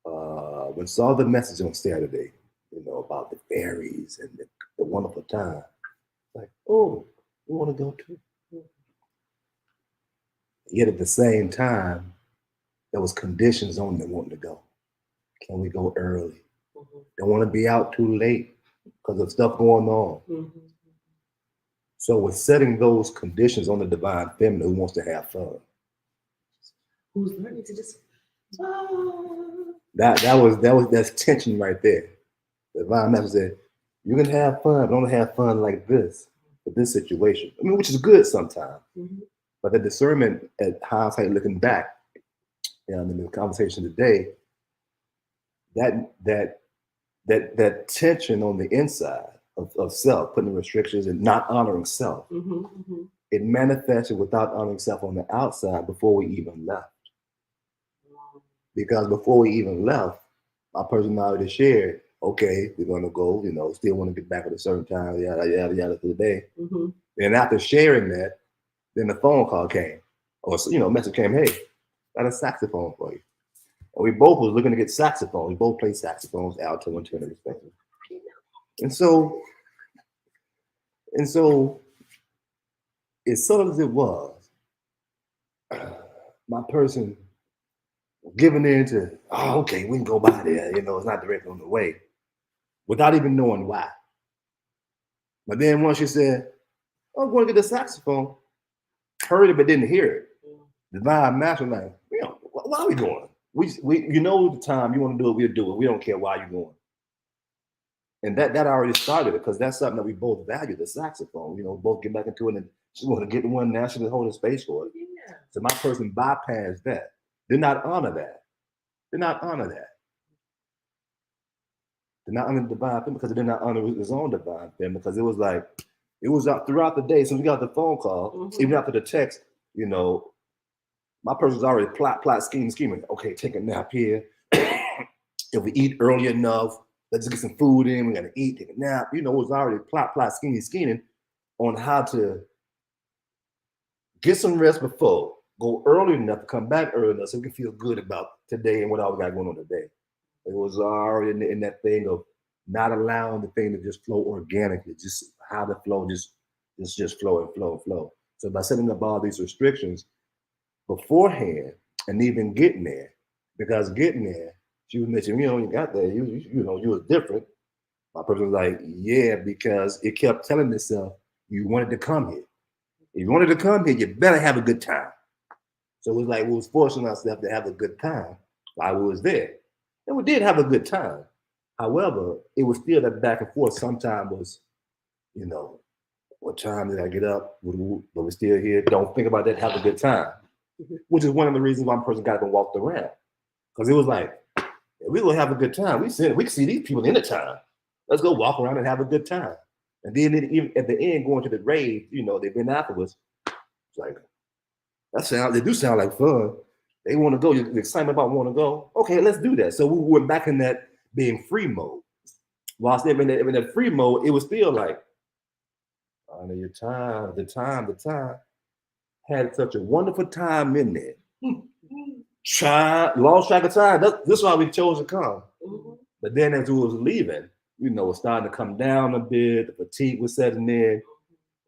When saw the message on Saturday, you know, about the fairies and the wonderful time, like, oh, we want to go too. Yet at the same time, there was conditions on them wanting to go. Can we go early? Mm-hmm. Don't want to be out too late because of stuff going on. Mm-hmm. So with setting those conditions on the divine feminine who wants to have fun. Who's learning to just That's tension right there. The divine master said, you can have fun, but don't have fun like this, with this situation. I mean, which is good sometimes. Mm-hmm. But the discernment at hindsight looking back, in the conversation today, that tension on the inside of self, putting restrictions and not honoring self, mm-hmm. Mm-hmm. it manifested without honoring self on the outside before we even left. Because before we even left, my personality shared, okay, we're going to go, you know, still want to get back at a certain time, yada, yada, yada, for the day. Mm-hmm. And after sharing that, then the phone call came, or, you know, message came, hey, got a saxophone for you. And we both was looking to get saxophones. We both played saxophones, alto and tenor, respectively. And so, as subtle as it was, my person giving in to, oh, okay, we can go by there. You know, it's not directly on the way, without even knowing why. But then once she said, oh, I'm going to get the saxophone, heard it but didn't hear it. Divine master, like, you know, why are we going? We you know the time you want to do it, we'll do it. We don't care why you're going. And that already started it because that's something that we both value, the saxophone. You know, both get back into it and she want to get the one now, she's holding space for it. Yeah. So my person bypassed that. Did not honor that. Did not honor that. Did not honor the divine thing because it did not honor his own divine thing because it was like, it was out throughout the day. Since we got the phone call, Mm-hmm. even after the text, you know, my person's already plot, scheming. Okay, take a nap here. If we eat early enough, let's get some food in. We gotta eat, take a nap. You know, it was already plot, scheming on how to get some rest before, go early enough to come back early enough so we can feel good about today and what all we got going on today. It was already in that thing of not allowing the thing to just flow organically, just how the flow just flow and flow and flow. So by setting up all these restrictions beforehand and even getting there, because getting there, she was mentioning, you know, you got there, you know, you was different. My person was like, yeah, because it kept telling itself, you wanted to come here. If you wanted to come here, you better have a good time. So it was like we was forcing ourselves to have a good time while we was there. And we did have a good time. However, it was still that back and forth. Sometimes was, you know, what time did I get up? But we're still here. Don't think about that. Have a good time. which is one of the reasons why a person got up and walked around. Because it was like, we're gonna have a good time. We can see these people anytime. Let's go walk around and have a good time. And then even at the end, going to the rave, you know, they've been afterwards. It's like, they do sound like fun. They want to go. You're excited about want to go. Okay, let's do that. So we went back in that being free mode. Whilst in that free mode, it was still like, honor your time, the time. Had such a wonderful time in there. Lost track of time. That's why we chose to come. Mhm. But then as we was leaving, you know, it was starting to come down a bit. The fatigue was setting in.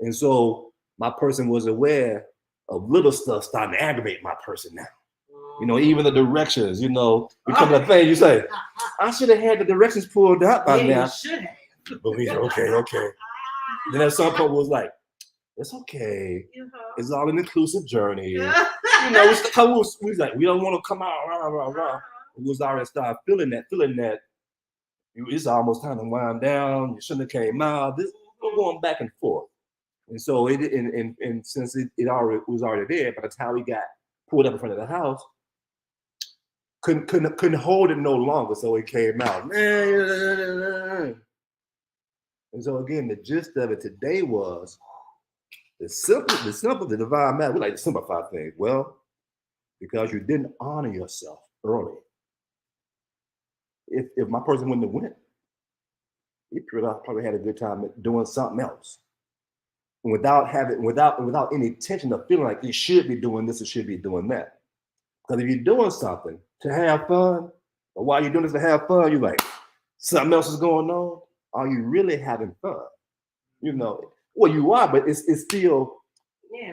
And so my person was aware of little stuff starting to aggravate my person now. You know, even the directions, you know, become that thing you say, I should have had the directions pulled out by Yeah, now. you should have. But we said, okay. Then at some point was like, it's okay. It's all an inclusive journey. You know, we was like, we don't want to come out, rah. We was already started feeling that. It's almost time to wind down. You shouldn't have came out. We're going back and forth. And so and since it already was already there, by the time we got pulled up in front of the house, couldn't hold it no longer. So it came out. And so again, the gist of it today was the divine matter. We like to simplify things. Well, because you didn't honor yourself early. If my person wouldn't have went, he probably had a good time doing something else. Without any intention of feeling like you should be doing this or should be doing that. Because if you're doing something to have fun, or while you're doing this to have fun, you're like, something else is going on. Are you really having fun? You know, well, you are, but it's still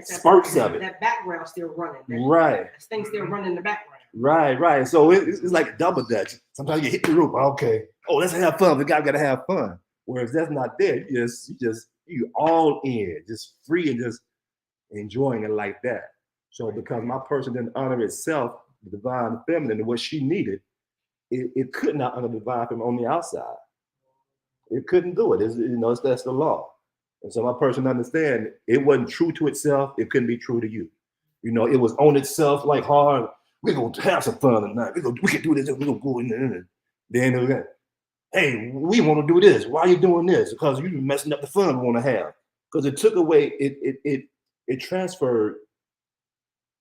spurts of it. That background still running. Right. That thing still running in the background. Right. So it's like double dutch. Sometimes you hit the roof. Okay. Oh, let's have fun. We gotta have fun. Whereas that's not there. You all in, just free and just enjoying it like that. So because my person didn't honor itself, the divine feminine, and what she needed, it could not honor the divine feminine on the outside. It couldn't do it. That's the law. And so my person understand it wasn't true to itself. It couldn't be true to you. You know, it was on itself like hard. We're gonna have some fun tonight. We can do this. We're gonna go in there. Then it was like, hey, we want to do this. Why are you doing this? Because you're messing up the fun we want to have. Because it took away, it transferred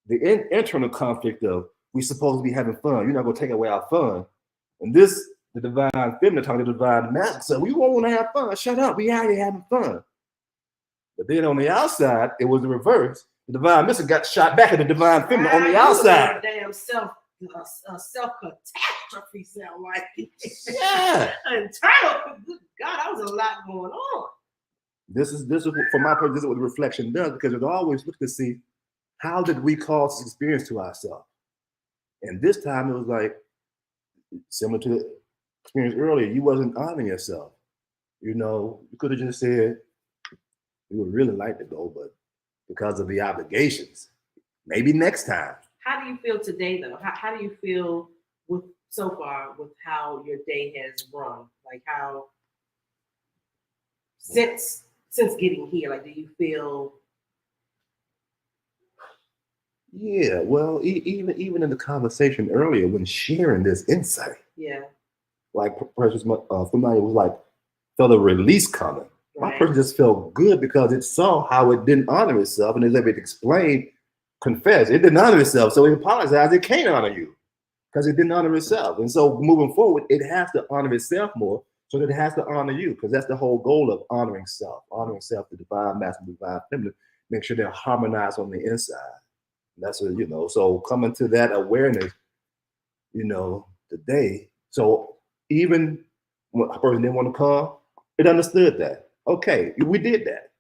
the internal conflict of we supposed to be having fun. You're not gonna take away our fun. And this, the divine feminine talking to the divine masculine. So we want to have fun. Shut up. We out here having fun. But then on the outside, it was the reverse. The divine masculine got shot back at the divine feminine on the outside. Damn self catastrophe sound like. Yeah. Internal. Good God, that was a lot going on. This is for my part. This is what the reflection does, because it always looks to see how did we cause this experience to ourselves. And this time it was like similar to the experience earlier. You wasn't honoring yourself. You know, you could have just said we would really like to go, but because of the obligations, maybe next time. How do you feel today, though? How do you feel so far with how your day has run? Like how since getting here, like do you feel? Yeah, well, even in the conversation earlier when sharing this insight, Yeah. like Precious Familiar was like, felt a release coming. Right. My person just felt good because it saw how it didn't honor itself, and as it explained, confessed, it didn't honor itself, so it apologized. It can't honor you because it didn't honor itself, and so moving forward, it has to honor itself more, so that it has to honor you, because that's the whole goal of honoring self, the divine masculine, divine feminine, make sure they're harmonized on the inside. That's what, so coming to that awareness, today. So even when a person didn't want to come, it understood that. Okay, we did that.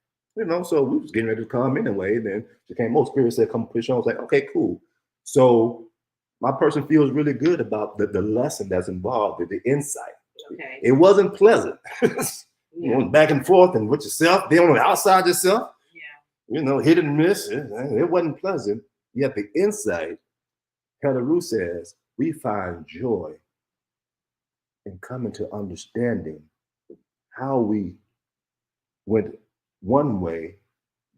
So we was getting ready to come anyway. Then she came, Spirit said, come push on. I was like, okay, cool. So my person feels really good about the lesson that's involved, the insight. Okay. It wasn't pleasant. Yeah. Back and forth and with yourself, then on the outside yourself. Yeah. Hit and miss. It wasn't pleasant. Yet the insight, Heather Rue says, we find joy in coming to understanding how we went one way,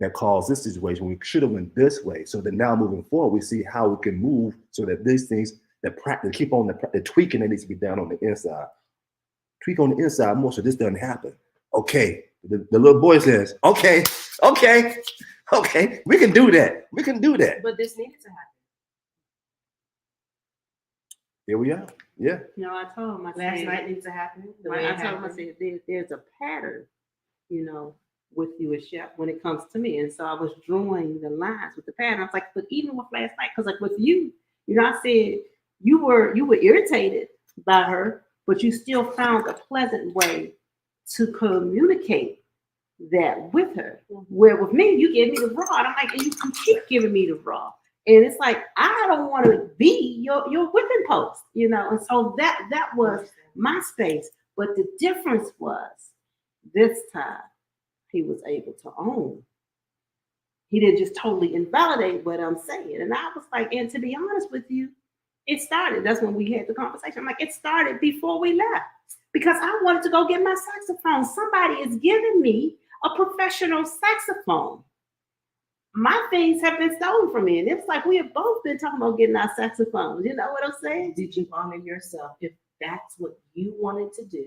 that caused this situation. We should have went this way, so that now moving forward, we see how we can move so that these things that practice keep on the tweaking that needs to be done on the inside. Tweak on the inside more so this doesn't happen. Okay, the little boy says, okay, we can do that. We can do that. But this needed to happen. Here we are. Yeah. No, I told him, I Last said, night needs to happen. The way I it told him, I happened. said, there's a pattern, you know, with you as chef when it comes to me. And so I was drawing the lines with the pattern. I was like, but even with last night, because like with you, you know, I said you were irritated by her, but you still found a pleasant way to communicate that with her. Where with me, you gave me the raw. And I'm like, and you keep giving me the raw. And it's like, I don't want to be your whipping post, you know. And so that was my space. But the difference was this time he was able to own. He didn't just totally invalidate what I'm saying. And I was like, and to be honest with you, it started. That's when we had the conversation. I'm like, it started before we left because I wanted to go get my saxophone. Somebody is giving me a professional saxophone. My things have been stolen from me. And it's like we have both been talking about getting our saxophones. You know what I'm saying? Did you honor yourself? If that's what you wanted to do,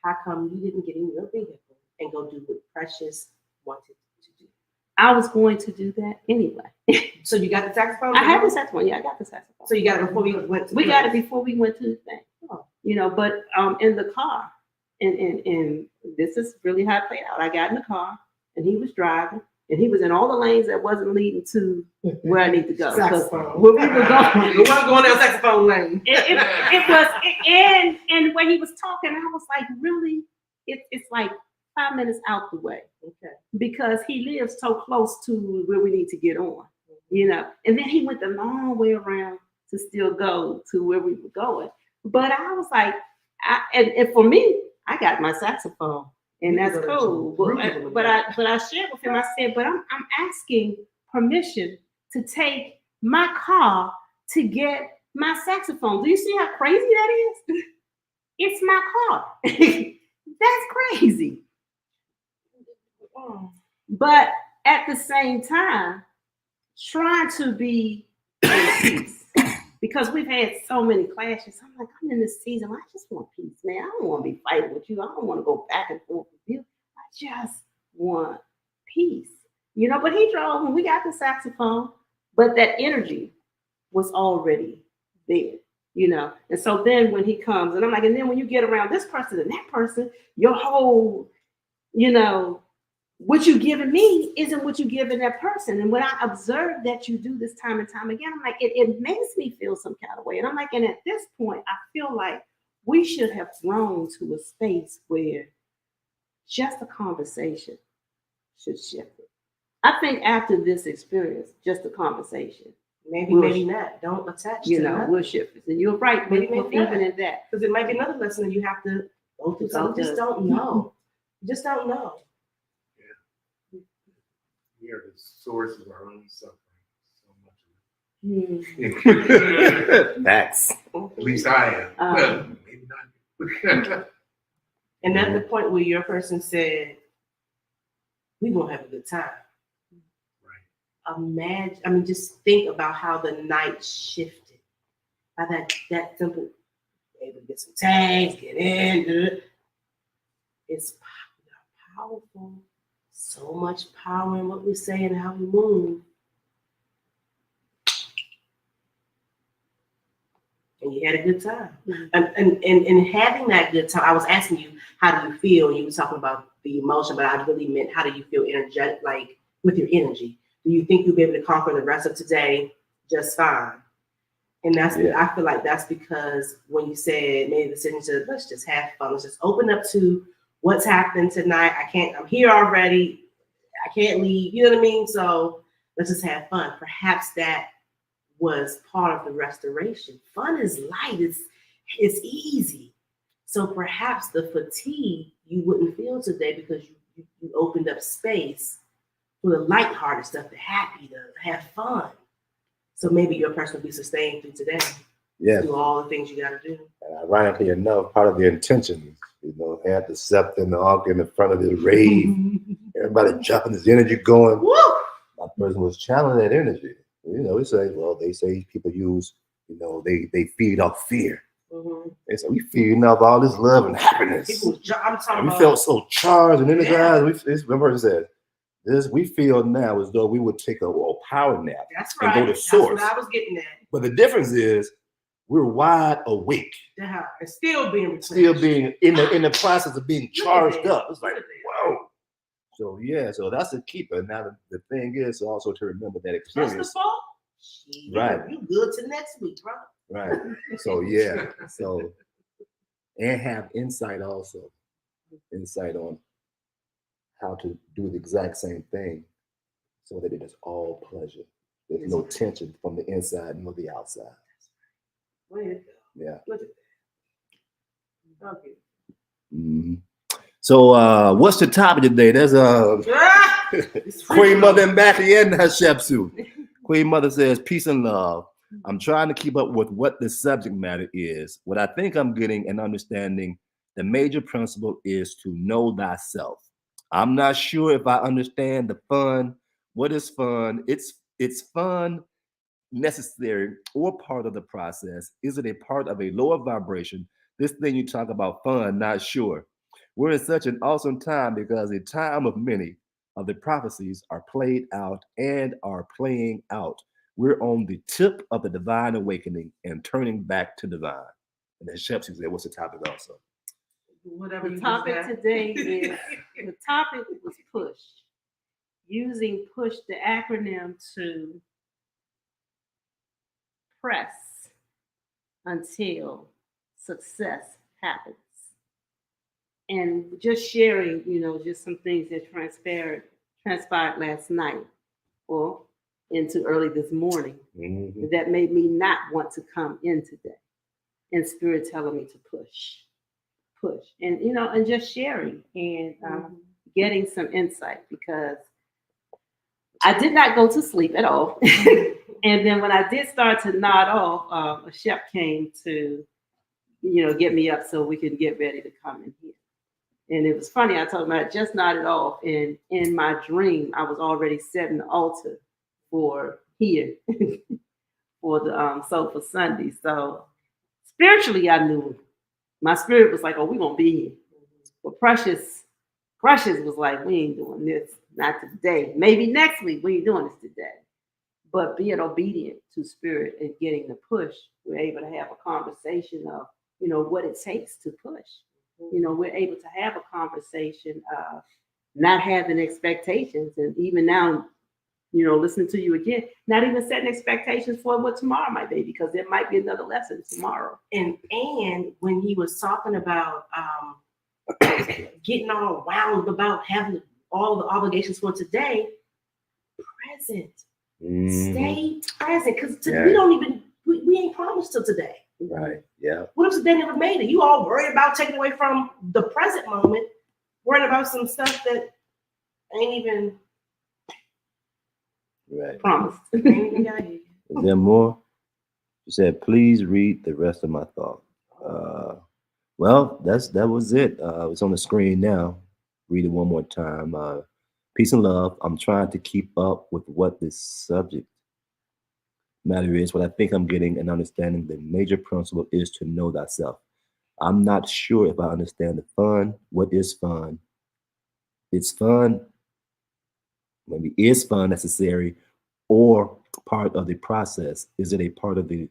how come you didn't get in your vehicle and go do what Precious wanted to do? I was going to do that anyway. So you got the saxophone? I have the saxophone. Yeah, I got the saxophone. So you got it before we went to We got it before we went to the thing. Oh. You know, but in the car, and this is really how it played out. I got in the car and he was driving and he was in all the lanes that wasn't leading to where I need to go. Saxophone. Where we were going. We weren't going down saxophone lane. It was, and when he was talking, I was like, really? It's like 5 minutes out the way. Okay. Because he lives so close to where we need to get on, you know. And then he went the long way around to still go to where we were going. But I was like, and for me, I got my saxophone, and that's cool. But I shared with him. I said, but I'm asking permission to take my car to get my saxophone. Do you see how crazy that is? It's my car. That's crazy. But at the same time, trying to be in peace. Because we've had so many clashes. I'm like, I'm in this season. I just want peace, man. I don't want to be fighting with you. I don't want to go back and forth with you. I just want peace. You know, but he drove and we got the saxophone, but that energy was already there, you know. And so then when he comes, and I'm like, and then when you get around this person and that person, your whole, you know, what you giving me isn't what you giving that person. And when I observe that you do this time and time again, I'm like, it makes me feel some kind of way. And I'm like, and at this point, I feel like we should have grown to a space where just a conversation should shift it. I think after this experience, just a conversation. Maybe not. Don't attach You to know, nothing. we'll shift it. And you're right, Maybe even not. in that. Because it might be another lesson that you have to go through. So you just don't know. You just don't know. We are the source of our own suffering. So much of Facts. it. At least I am. Maybe not. And at the point where your person said, we're going to have a good time. Right. Imagine, just think about how the night shifted. By that simple, able to get some tags, get in. It's powerful. So much power in what we say and how we move. And you had a good time. And having that good time, I was asking you, how do you feel? You were talking about the emotion, but I really meant, how do you feel energetic, like with your energy? Do you think you'll be able to conquer the rest of today just fine? And I feel like that's because when you said made the decision to, let's just have fun, let's just open up to what's happening tonight. I'm here already. I can't leave. You know what I mean? So let's just have fun. Perhaps that was part of the restoration. Fun is light. It's easy. So perhaps the fatigue you wouldn't feel today because you opened up space for the lighthearted stuff, the happy, to have fun. So maybe your person will be sustained through today. Yes. Do all the things you got to do. And ironically enough, part of the intention You know, had the scepter and the ark in the front of his rave. Everybody jumping, his energy going. Woo! My person was channeling that energy. You know, they say people use, you know, they feed off fear. Mm-hmm. They say we feeding off all this love and happiness. I'm talking We about. felt so charged and energized. Yeah. One person said, "This we feel now as though we would take a power nap That's and right. go to source." That's what I was getting at. But the difference is we're wide awake, It's still being replenished. still being in the process of being charged that. up. It's like, whoa. So yeah, so that's a keeper. Now the thing is also to remember that Trust the experience. fall. Right. You good to next week, bro. Right. So yeah. So and have insight also. Insight on how to do the exact same thing so that it is all pleasure. There's no tension from the inside nor the outside. Yeah. Look at that. Okay. Mm-hmm. So what's the topic today? There's Queen Mother and Mackie and Hatshepsut. Queen Mother says, peace and love. I'm trying to keep up with what the subject matter is. What I think I'm getting and understanding, the major principle is to know thyself. I'm not sure if I understand the fun. What is fun? It's fun, necessary, or part of the process. Is it a part of a lower vibration? This thing you talk about fun, not sure. We're in such an awesome time because the time of many of the prophecies are played out and are playing out. We're on the tip of the divine awakening and turning back to divine. And then Shep said, what's the topic also? Whatever The topic today is, the topic was push. Using push, the acronym to press until success happens. And just sharing, you know, just some things that transpired last night or into early this morning that made me not want to come in today. And Spirit telling me to push. And, you know, and just sharing and getting some insight because I did not go to sleep at all. And then when I did start to nod off, a chef came to, you know, get me up so we could get ready to come in here. And it was funny, I told him I just nodded off, and in my dream, I was already setting the altar for here, for the Soulful Sundays. So spiritually, I knew. My spirit was like, oh, we're going to be here. But Precious was like, we ain't doing this, not today. Maybe next week, we ain't doing this today. But being obedient to Spirit and getting the push, we're able to have a conversation of, you know, what it takes to push. You know, we're able to have a conversation of not having expectations. And even now, you know, listening to you again, not even setting expectations for what tomorrow might be, because there might be another lesson tomorrow. And when he was talking about getting all wound about having all the obligations for today, present. Stay present, because we don't even, we ain't promised till today. Right. Yeah. What if they never made it? You all worried about taking away from the present moment, worried about some stuff that ain't even promised. Ain't even got here. Is there more? She said, please read the rest of my thought. Well, that was it. It's on the screen now. Read it one more time. Peace and love. I'm trying to keep up with what this subject matter is. What I think I'm getting and understanding, the major principle is to know thyself. I'm not sure if I understand the fun. What is fun? It's fun. Maybe is fun necessary or part of the process? Is it a part of a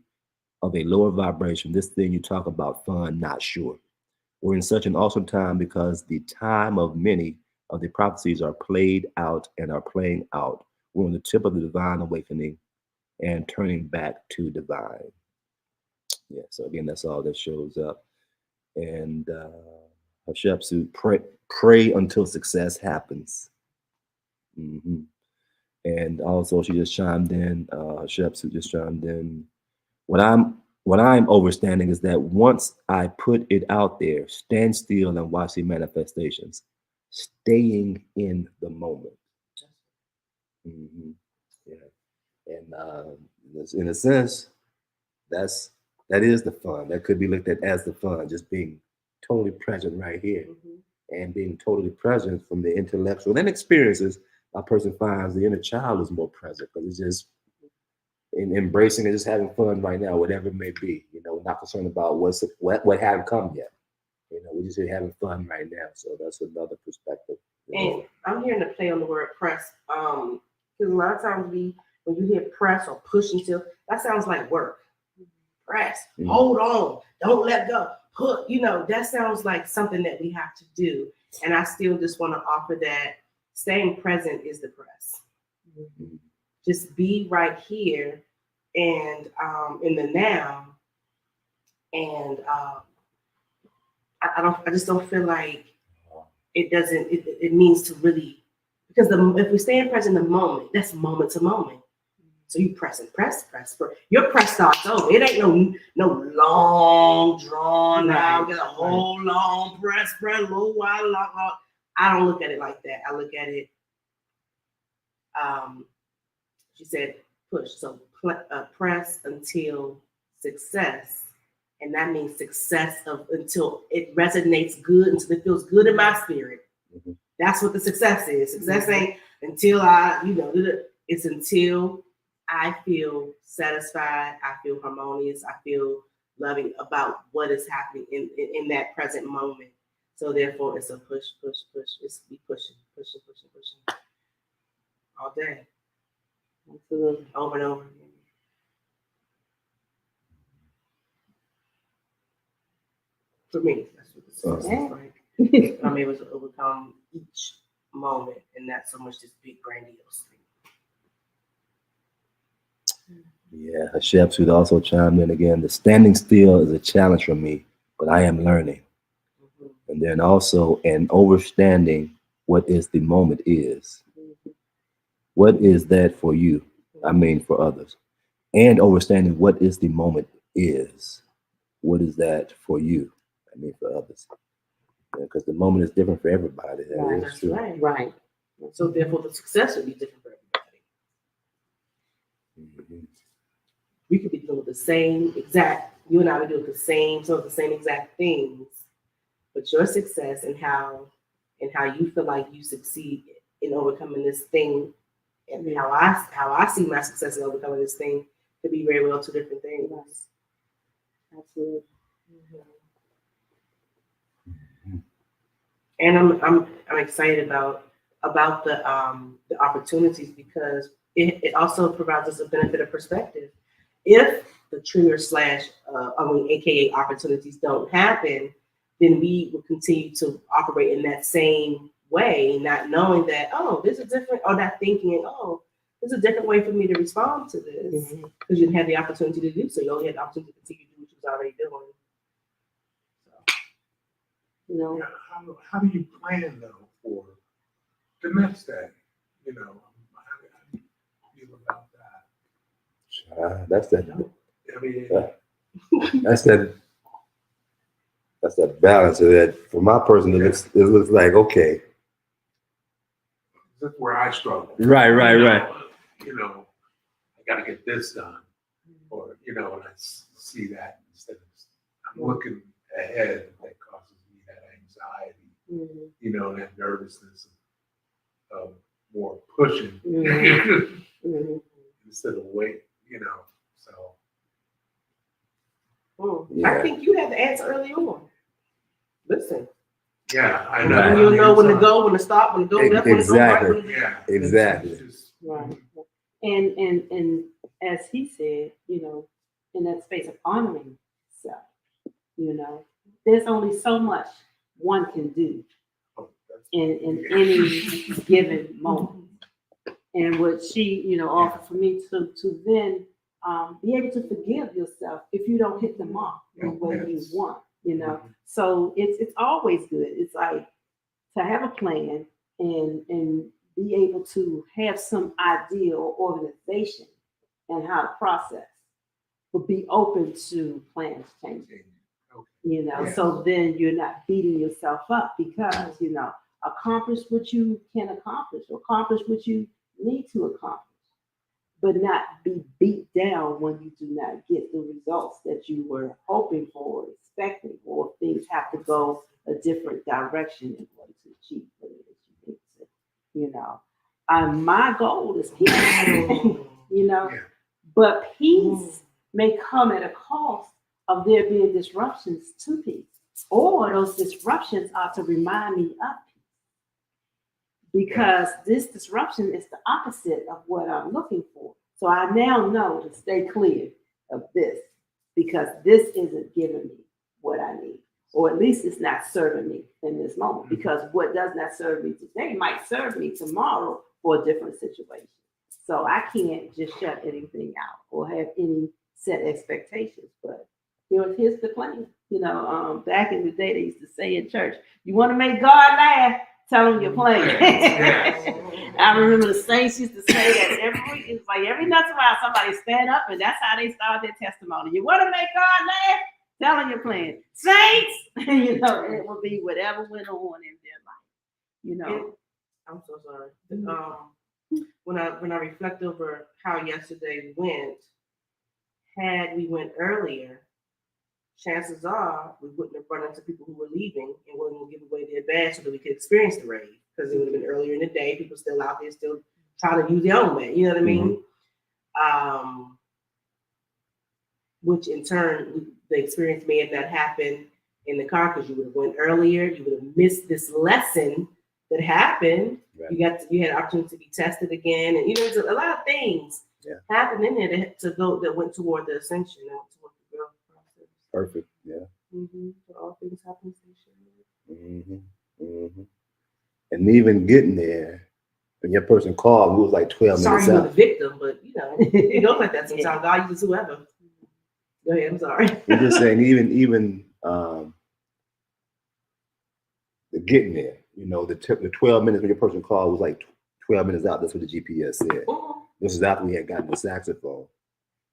lower vibration? This thing you talk about, fun, not sure. We're in such an awesome time because the time of many of the prophecies are played out and are playing out. We're on the tip of the divine awakening and turning back to divine. Yeah, so again, that's all that shows up. And Hatshepsut, pray until success happens. And also she just chimed in, Hatshepsut just chimed in. What I'm overstanding is that once I put it out there, stand still and watch the manifestations, staying in the moment. Yeah. And in a sense, that is the fun. That could be looked at as the fun, just being totally present right here. Mhm. And being totally present from the intellectual and experiences, a person finds the inner child is more present because it's just embracing and just having fun right now, whatever it may be. Not concerned about what haven't come yet. We're just here having fun right now. So that's another perspective. And I'm hearing the play on the word press. Because a lot of times when you hear press or push until, that sounds like work. Press, hold on, don't let go. Put, that sounds like something that we have to do. And I still just want to offer that staying present is the press. Mm-hmm. Just be right here and in the now. And I just don't feel like it means to really, because if we stay present in the moment, that's moment to moment. So you press. Your press starts over. It ain't no long drawn out, get a whole long press, a little while long. I don't look at it like that. I look at it. She said push. So press until success, and that means success until it resonates good, until it feels good in my spirit. Mm-hmm. That's what the success is. Success ain't until it's until I feel satisfied, I feel harmonious, I feel loving about what is happening in that present moment. So therefore, it's a push. It's be pushing all day. Absolutely. Over and over again. For me, that's what the success is like. I'm able to overcome each moment, and not so much this big grandiose thing. Yeah, Hatshepsut also chimed in again. The standing still is a challenge for me, but I am learning. Mm-hmm. And then also an understanding what is the moment is. Mm-hmm. What is that for you? Mm-hmm. I mean for others. And understanding what is the moment is. What is that for you? I mean for others. Because the moment is different for everybody. That's true. Right. So therefore the success will be different for everybody. Mm-hmm. We could be doing the same exact, you and I would do the same exact things, but your success and how you feel like you succeed in overcoming this thing, and how I see my success in overcoming this thing could be very well two different things. Yes. Absolutely. Mm-hmm. And I'm excited about the opportunities, because it also provides us a benefit of perspective. If the trigger AKA opportunities don't happen, then we will continue to operate in that same way, not knowing that, this is different, or not thinking, there's a different way for me to respond to this, because you didn't have the opportunity to do so. You only had the opportunity to continue to do what you was already doing. So, how do you plan though for the next day? How do you feel about that? That's that. I mean, that's that balance of that. For my person, it looks like, okay. That's where I struggle. Right. I got to get this done, or and I see that instead of I'm looking ahead. That causes me that anxiety, that nervousness of more pushing instead of wait. So. Yeah. I think you had the answer early on. Listen. Yeah, I know. Right. You'll know when to go, when to stop, when to go left, when to go right. Yeah, exactly. Right. And as he said, in that space of honoring self, there's only so much one can do in any given moment. And what she, offered for me to then be able to forgive yourself if you don't hit the mark the way you want, So it's always good. It's like to have a plan and be able to have some idea or organization and how to process, but be open to plans changing. So then you're not beating yourself up because, accomplish what you can accomplish what you need to accomplish, but not be beat down when you do not get the results that you were hoping for, expecting, or if things have to go a different direction in order to achieve what it is you need to, you know. My goal is peace, you know, Yeah. but peace may come at a cost of there being disruptions to peace, or those disruptions are to remind me of peace. Because this disruption is the opposite of what I'm looking for. So I now know to stay clear of this, because this isn't giving me what I need, or at least it's not serving me in this moment, because what does not serve me today might serve me tomorrow for a different situation. So I can't just shut anything out or have any set expectations, but here's the plan. You know, back in the day, they used to say in church, you want to make God laugh, tell him your plan. I remember the saints used to say that it's like every once in a while somebody stand up, and that's how they start their testimony. You want to make God laugh? Tell him your plan. Saints, you know, it will be whatever went on in their life. You know. I'm so sorry. When I reflect over how yesterday went, had we went earlier, chances are we wouldn't have run into people who were leaving and wouldn't give away their badge so that we could experience the rave, because it would have been earlier in the day. People still out there, still trying to use their own way. You know what I mean? Which in turn, the experience may have not happened in the car because you would have went earlier. You would have missed this lesson that happened. Right. You had an opportunity to be tested again, and there's a lot of things happened in there that went toward the ascension, that went toward the growth process. Perfect. Yeah. So all things happen to And even getting there, when your person called, we was like 12 sorry minutes you're out. the victim, but it goes like that sometimes. God uses whoever. Go ahead, I'm sorry. I'm just saying, even the getting there, the 12 minutes when your person called was like 12 minutes out. That's what the GPS said. This is after we had gotten the saxophone.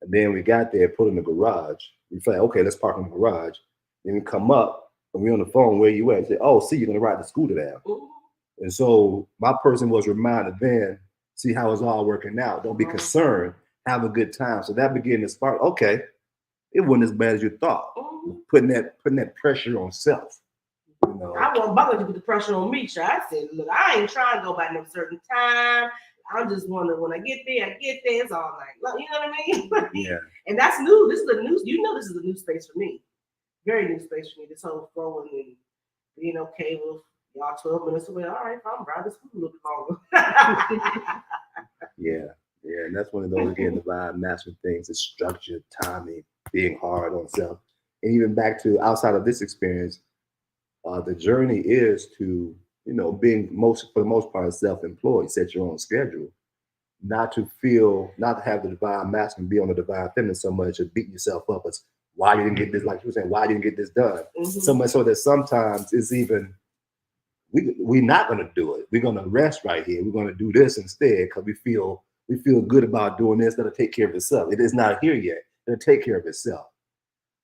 And then we got there, put in the garage. We felt like, okay, let's park in the garage. Then we come up, and we're on the phone, where you at? And say, oh, see, you're going to ride the scooter down. And so my person was reminded then, see how it's all working out. Don't be concerned. Have a good time. So that began to spark, okay, it wasn't as bad as you thought. Putting that pressure on self. I wasn't bothered to put the pressure on me. So I said, look, I ain't trying to go by no certain time. I just want to, when I get there, it's all night. You know what I mean? Yeah. And that's new. This is the new, this is a new space for me. Very new space for me. This whole flowing and being okay with y'all 12 minutes away. All right, I'm riding this a little bit longer. Yeah. And that's one of those, again, divine master things, is structure, timing, being hard on self. And even back to outside of this experience, the journey is to, being for the most part, self-employed, set your own schedule, not to have the divine masculine be on the divine feminine so much as beating yourself up as why you didn't get this, like you were saying, why you didn't get this done. So much so that sometimes it's even, we're not going to do it. We're going to rest right here. We're going to do this instead because we feel good about doing this. That'll take care of itself. It is not here yet. It'll take care of itself.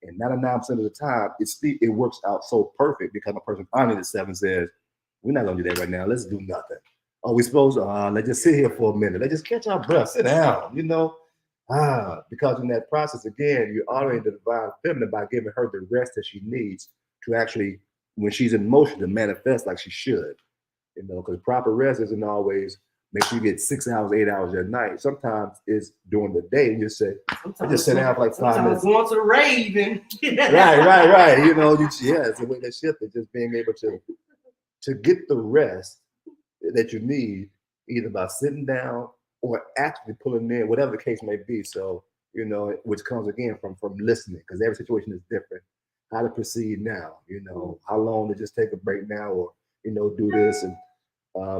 And 99% of the time, it works out so perfect because a person finally the 7 says, we're not gonna do that right now. Let's do nothing. Oh, we supposed to, let's just sit here for a minute. Let's just catch our breath, sit down, because in that process, again, you're honoring the divine feminine by giving her the rest that she needs to actually, when she's in motion, to manifest like she should, because proper rest isn't always make sure you get 6 hours, 8 hours at night. Sometimes it's during the day. And you say, I just sit down for like 5 minutes. Going to the rave. Right. It's the way that shift is just being able to get the rest that you need, either by sitting down or actually pulling in, whatever the case may be. So, which comes again from listening, because every situation is different. How to proceed now, how long to just take a break now, or, do this. And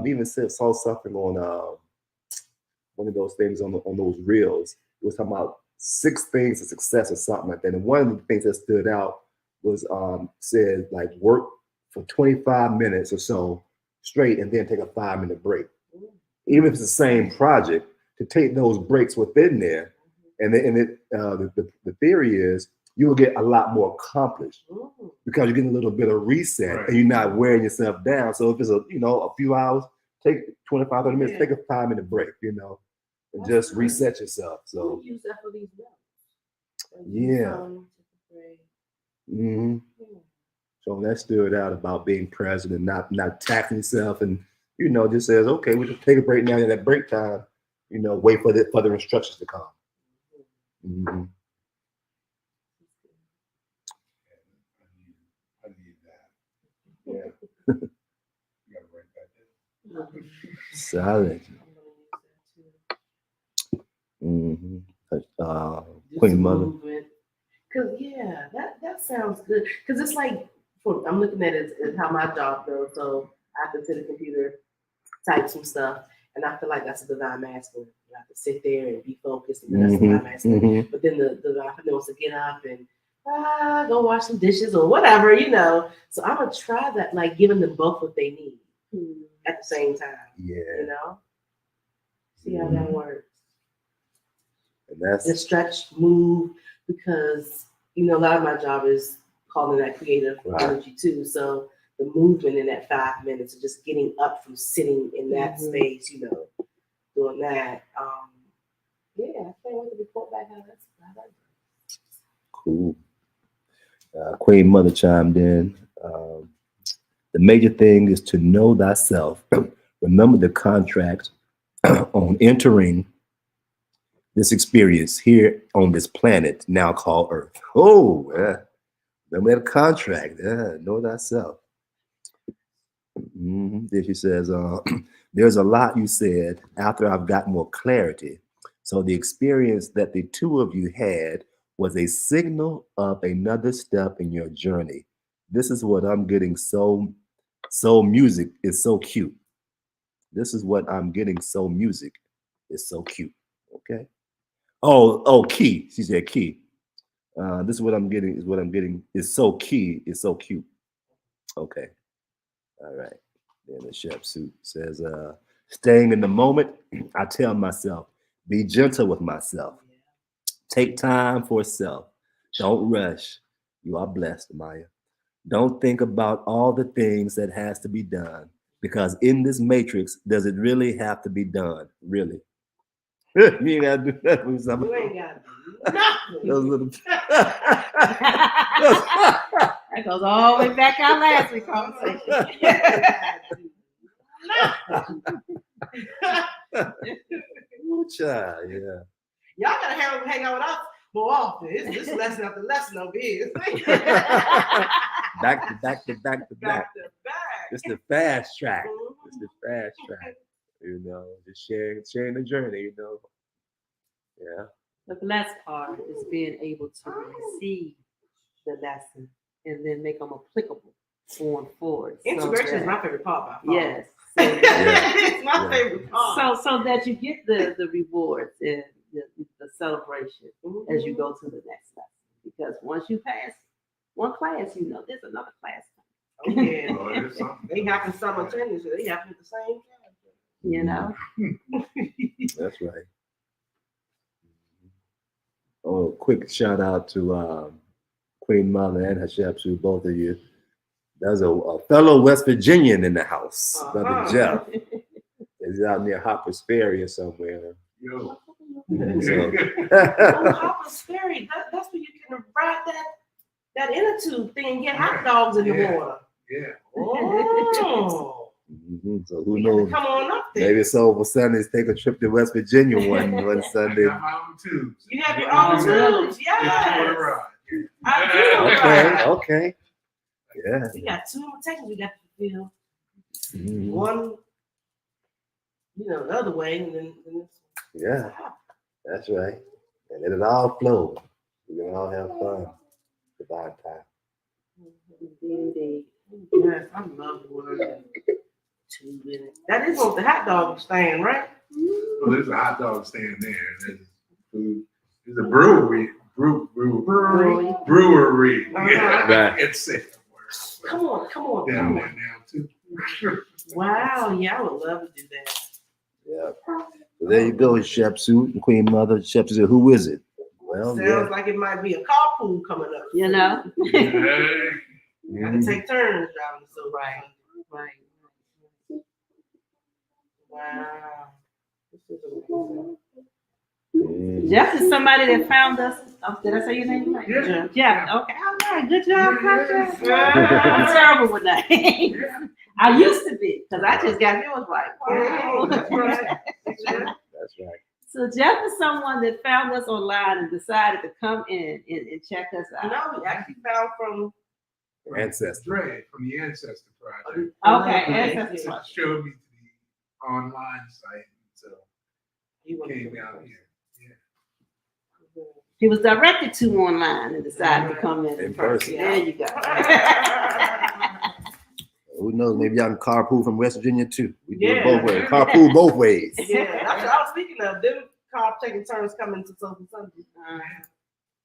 even saw something on one of those things on those reels. It was talking about 6 things of success or something like that. And one of the things that stood out was said like work for 25 minutes or so straight and then take a 5-minute break. Even if it's the same project, to take those breaks within there. And the theory is you will get a lot more accomplished because you're getting a little bit of reset and you're not wearing yourself down. So if it's a few hours, take 25, 30 minutes, take a 5-minute break, and just reset yourself. So use that for these notes. Mm-hmm. So that stood out about being present and not taxing yourself, and just says, okay, we just take a break now. And at break time, wait for the further instructions to come. Mm-hmm. I need that. Yeah. You gotta write that down. Solid. Mm-hmm. Just Queen Mother. movement. Cause yeah, that sounds good. Cause it's like I'm looking at it as how my job goes. So I have to sit at the computer, type some stuff, and I feel like that's a divine masculine. You have to sit there and be focused, and that's divine masculine. Mm-hmm. But then the divine feminine wants to get up and go wash some dishes or whatever, So I'm gonna try that, like giving them both what they need at the same time. Yeah. See how that works. And that's And stretch, move, because a lot of my job is calling that creative energy too. So the movement in that 5 minutes of just getting up from sitting in that space, doing that. Yeah, I can't wait to report back how that's cool. Queen Mother chimed in. The major thing is to know thyself. Remember the contract on entering this experience here on this planet now called Earth. Oh, yeah. Remember that contract. Yeah, know thyself. Mm-hmm. Then she says, there's a lot you said after I've got more clarity. So the experience that the two of you had was a signal of another step in your journey. This is what I'm getting. Soul music is so cute. This is what I'm getting. Soul music is so cute. Okay. Oh, key. She said key. This is what I'm getting. Is what I'm getting. Is so key. Is so cute. Okay. All right. Then the chef suit says, staying in the moment, I tell myself, be gentle with myself. Take time for self. Don't rush. You are blessed, Maya. Don't think about all the things that has to be done, because in this matrix, does it really have to be done? Really? You ain't gotta do nothing with somebody. You ain't gotta do nothing. Those little That goes all the way back our last week's conversation. Ooh, child, yeah. Y'all gotta hang out with us more often. It's this lesson after lesson over here. Back to back to back to back. It's the fast track. It's the fast track. Just sharing the journey. Yeah. The blessed part is being able to receive the lesson and then make them applicable going forward. Integration is my favorite part by far. Yes. It's my favorite part. So that you get the rewards and the celebration as you go to the next lesson. Because once you pass one class, there's another class. Oh, yeah. They happen simultaneously. They happen at the same time. That's right. Oh, quick shout out to Queen Mother and Hatshepsut, both of you. There's a fellow West Virginian in the house, Brother Jeff. He's out near Harper's Ferry or somewhere. Yo. Harper's Ferry. That's where you can ride that inner tube thing and get hot dogs in the water. Yeah. Oh. So who knows? Come on up there. Maybe Soulful Sundays take a trip to West Virginia one Sunday. I got my own tubes. You have your own tubes, yes. I do. Okay. Yeah. We got two invitations we got to fulfill. Mm-hmm. One, the other way, and then yeah, that's right. And let it all flow. We can all have fun. Divine time. Indeed. Yes, I love the word tube in it. That is what the hot dog stand, right? Well, there's a hot dog stand there. There's food. There's a brewery. Brewery. Uh-huh. Yeah, it's safe. Come on. Down there now too. Wow, yeah, I would love to do that. Yeah. So there you go, Hatshepsut and Queen Mother. Hatshepsut, who is it? Well, Sounds like it might be a carpool coming up. Hey. Got to take turns driving the silver. Right. Wow. This is amazing. Mm. Jeff is somebody that found us. Did I say your name right? Yeah. Jeff. Okay. right, good job, Patrick. Yeah. I'm terrible with names. Yeah. I used to be, because I just got yours like, wow. That's right. That's right. So Jeff is someone that found us online and decided to come in and check us out. No, we actually found from Ancestry. Dre from the Ancestor Project. Okay, Yeah. ancestors. Showed me to the online site, so He he came out here. Yeah. He was directed to online and decided to come in In person. person. There you go. Who knows? Maybe y'all can carpool from West Virginia too. We do it Yeah. both ways. Carpool both ways. Yeah, that's what I was speaking of. Them cops taking turns coming to Soulful Sundays.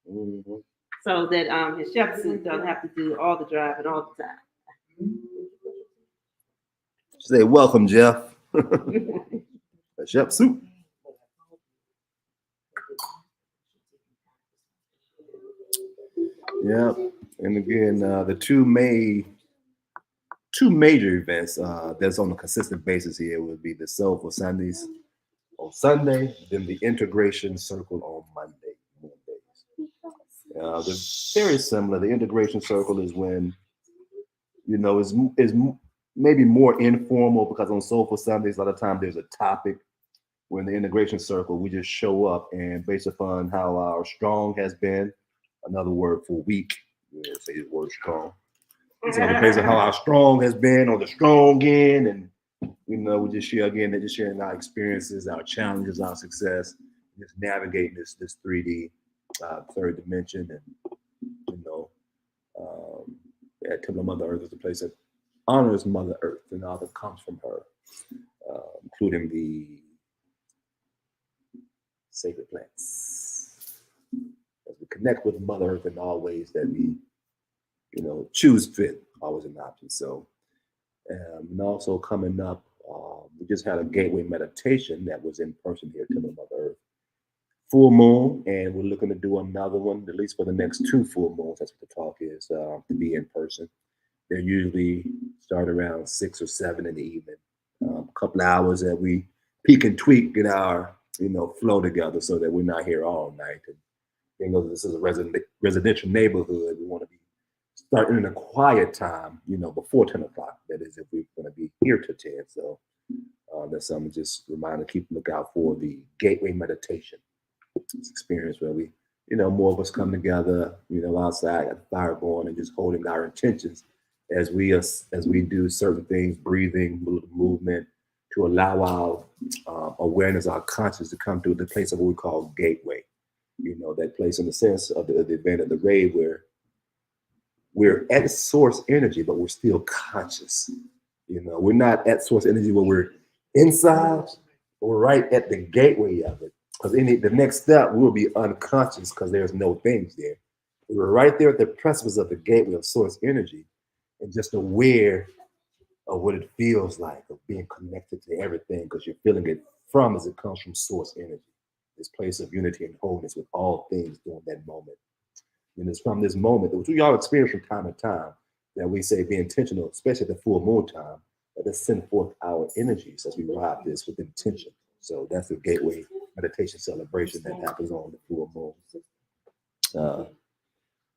Mhm. So that his chef suit doesn't have to do all the driving all the time. Say welcome, Jeff. Chef Soup. Yeah, and again, the two major events that's on a consistent basis here would be the Soulful Sundays on Sunday, then the Integration Circle on Mondays. They're very similar. The Integration Circle is when, is maybe more informal, because on Soulful Sundays, a lot of times there's a topic. We're in the Integration Circle, we just show up, and based upon how our strong has been, another word for weak, say the word strong. So based on how our strong has been on the strong end, and we just share again, they're just sharing our experiences, our challenges, our success, just navigating this 3D third dimension, and Temple of Mother Earth is the place that honors Mother Earth and all that comes from her, including the sacred plants. As we connect with Mother Earth in all ways that we, choose fit, always an option. So, and also coming up, we just had a gateway meditation that was in person here at Temple of Mother Earth. Full moon, and we're looking to do another one, at least for the next 2 full moons. That's what the talk is, to be in person. They usually start around 6 or 7 in the evening. A couple of hours that we peek and tweak, get our flow together, so that we're not here all night. And this is a residential neighborhood. We want to be starting in a quiet time, before 10 o'clock. That is, if we're going to be here to 10. So that's something just reminder, keep a lookout for the gateway meditation. It's experience where we, more of us come together, outside at the fire going, and just holding our intentions as we do certain things, breathing, movement, to allow our awareness, our consciousness to come to the place of what we call gateway. That place in the sense of the event of the rave where we're at source energy, but we're still conscious. We're not at source energy when we're inside, we're right at the gateway of it. Because the next step, we'll be unconscious because there's no things there. We're right there at the precipice of the gateway of source energy, and just aware of what it feels like, of being connected to everything, because you're feeling it as it comes from source energy, this place of unity and wholeness with all things during that moment. And it's from this moment, which we all experience from time to time, that we say be intentional, especially at the full moon time, that let's send forth our energies as we ride this with intention. So that's the gateway meditation celebration that happens on the full moon.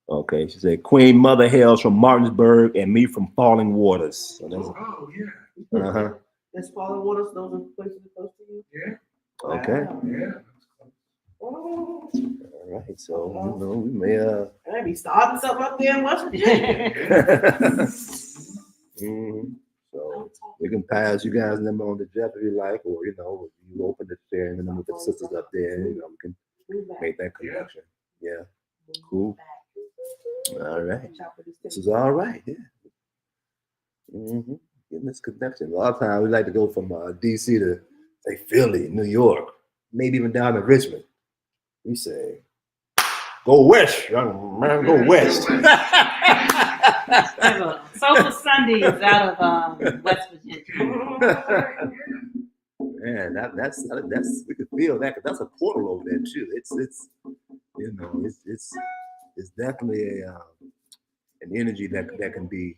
Okay, she said, Queen Mother hails from Martinsburg and me from Falling Waters. So Oh, yeah. uh-huh. That's Falling Waters, those are places close to you? Yeah. Okay. Wow. Yeah. Oh, All right. So we may I be starting something up there in West Virginia. So we can pass you guys number on the Jeff if you like, or you open it there and then with the sisters up there, we can make that connection. Yeah. Cool. All right. This is all right. Yeah. Getting this connection. A lot of times we like to go from DC to say Philly, New York, maybe even down to Richmond. We say, go west, young man, go west. Soulful Sundays out of West Virginia. Man, that's we could feel that, because that's a portal over there too. It's definitely an energy that can be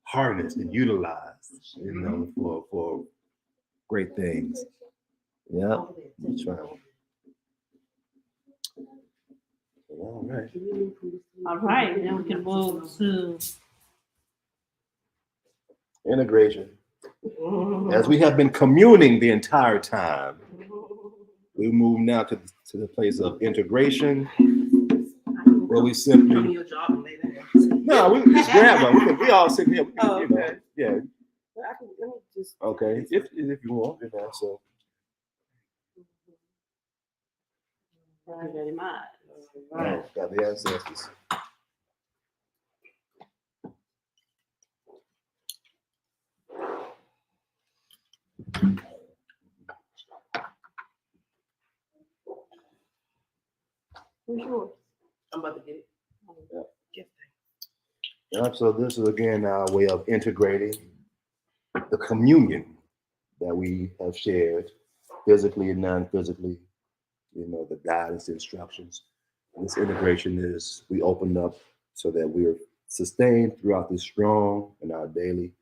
harnessed and utilized, for great things. Yeah, that's right. All right. All right, then we can move to Integration. As we have been communing the entire time, we move now to the place of integration, where we Come simply, to your job and lay there. no, we can just grab one. We all sit here. We can, Oh, you know, okay. yeah. But I can, let me just. Okay, if you want, you know, so. Thank you very much. Oh, got the ancestors. Who's yours? I'm about to get it. Yeah. Get Yeah, so this is again our way of integrating the communion that we have shared, physically and non-physically, you know, the guidance, the instructions. And this integration is we open up so that we're sustained throughout this strong in our daily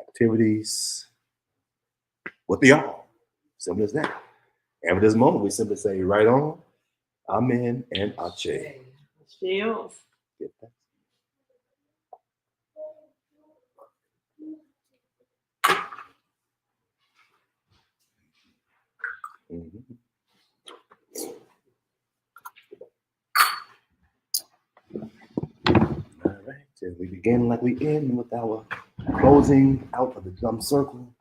activities with the all. Simple as that. And at this moment, we simply say, right on, amen, and ache. Shields. Get that? Mhm. All right, and we begin like we end with our closing out of the drum circle.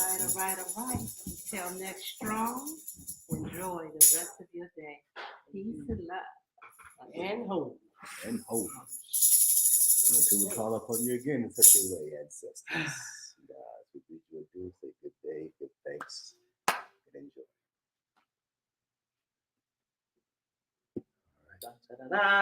All right. Until next strong, enjoy the rest of your day. Peace and love. And hope. And hope. And until we call upon you again in such a way, ancestors. Guys, we bid you adieu, say good day, good thanks, and enjoy. Da-da-da-da.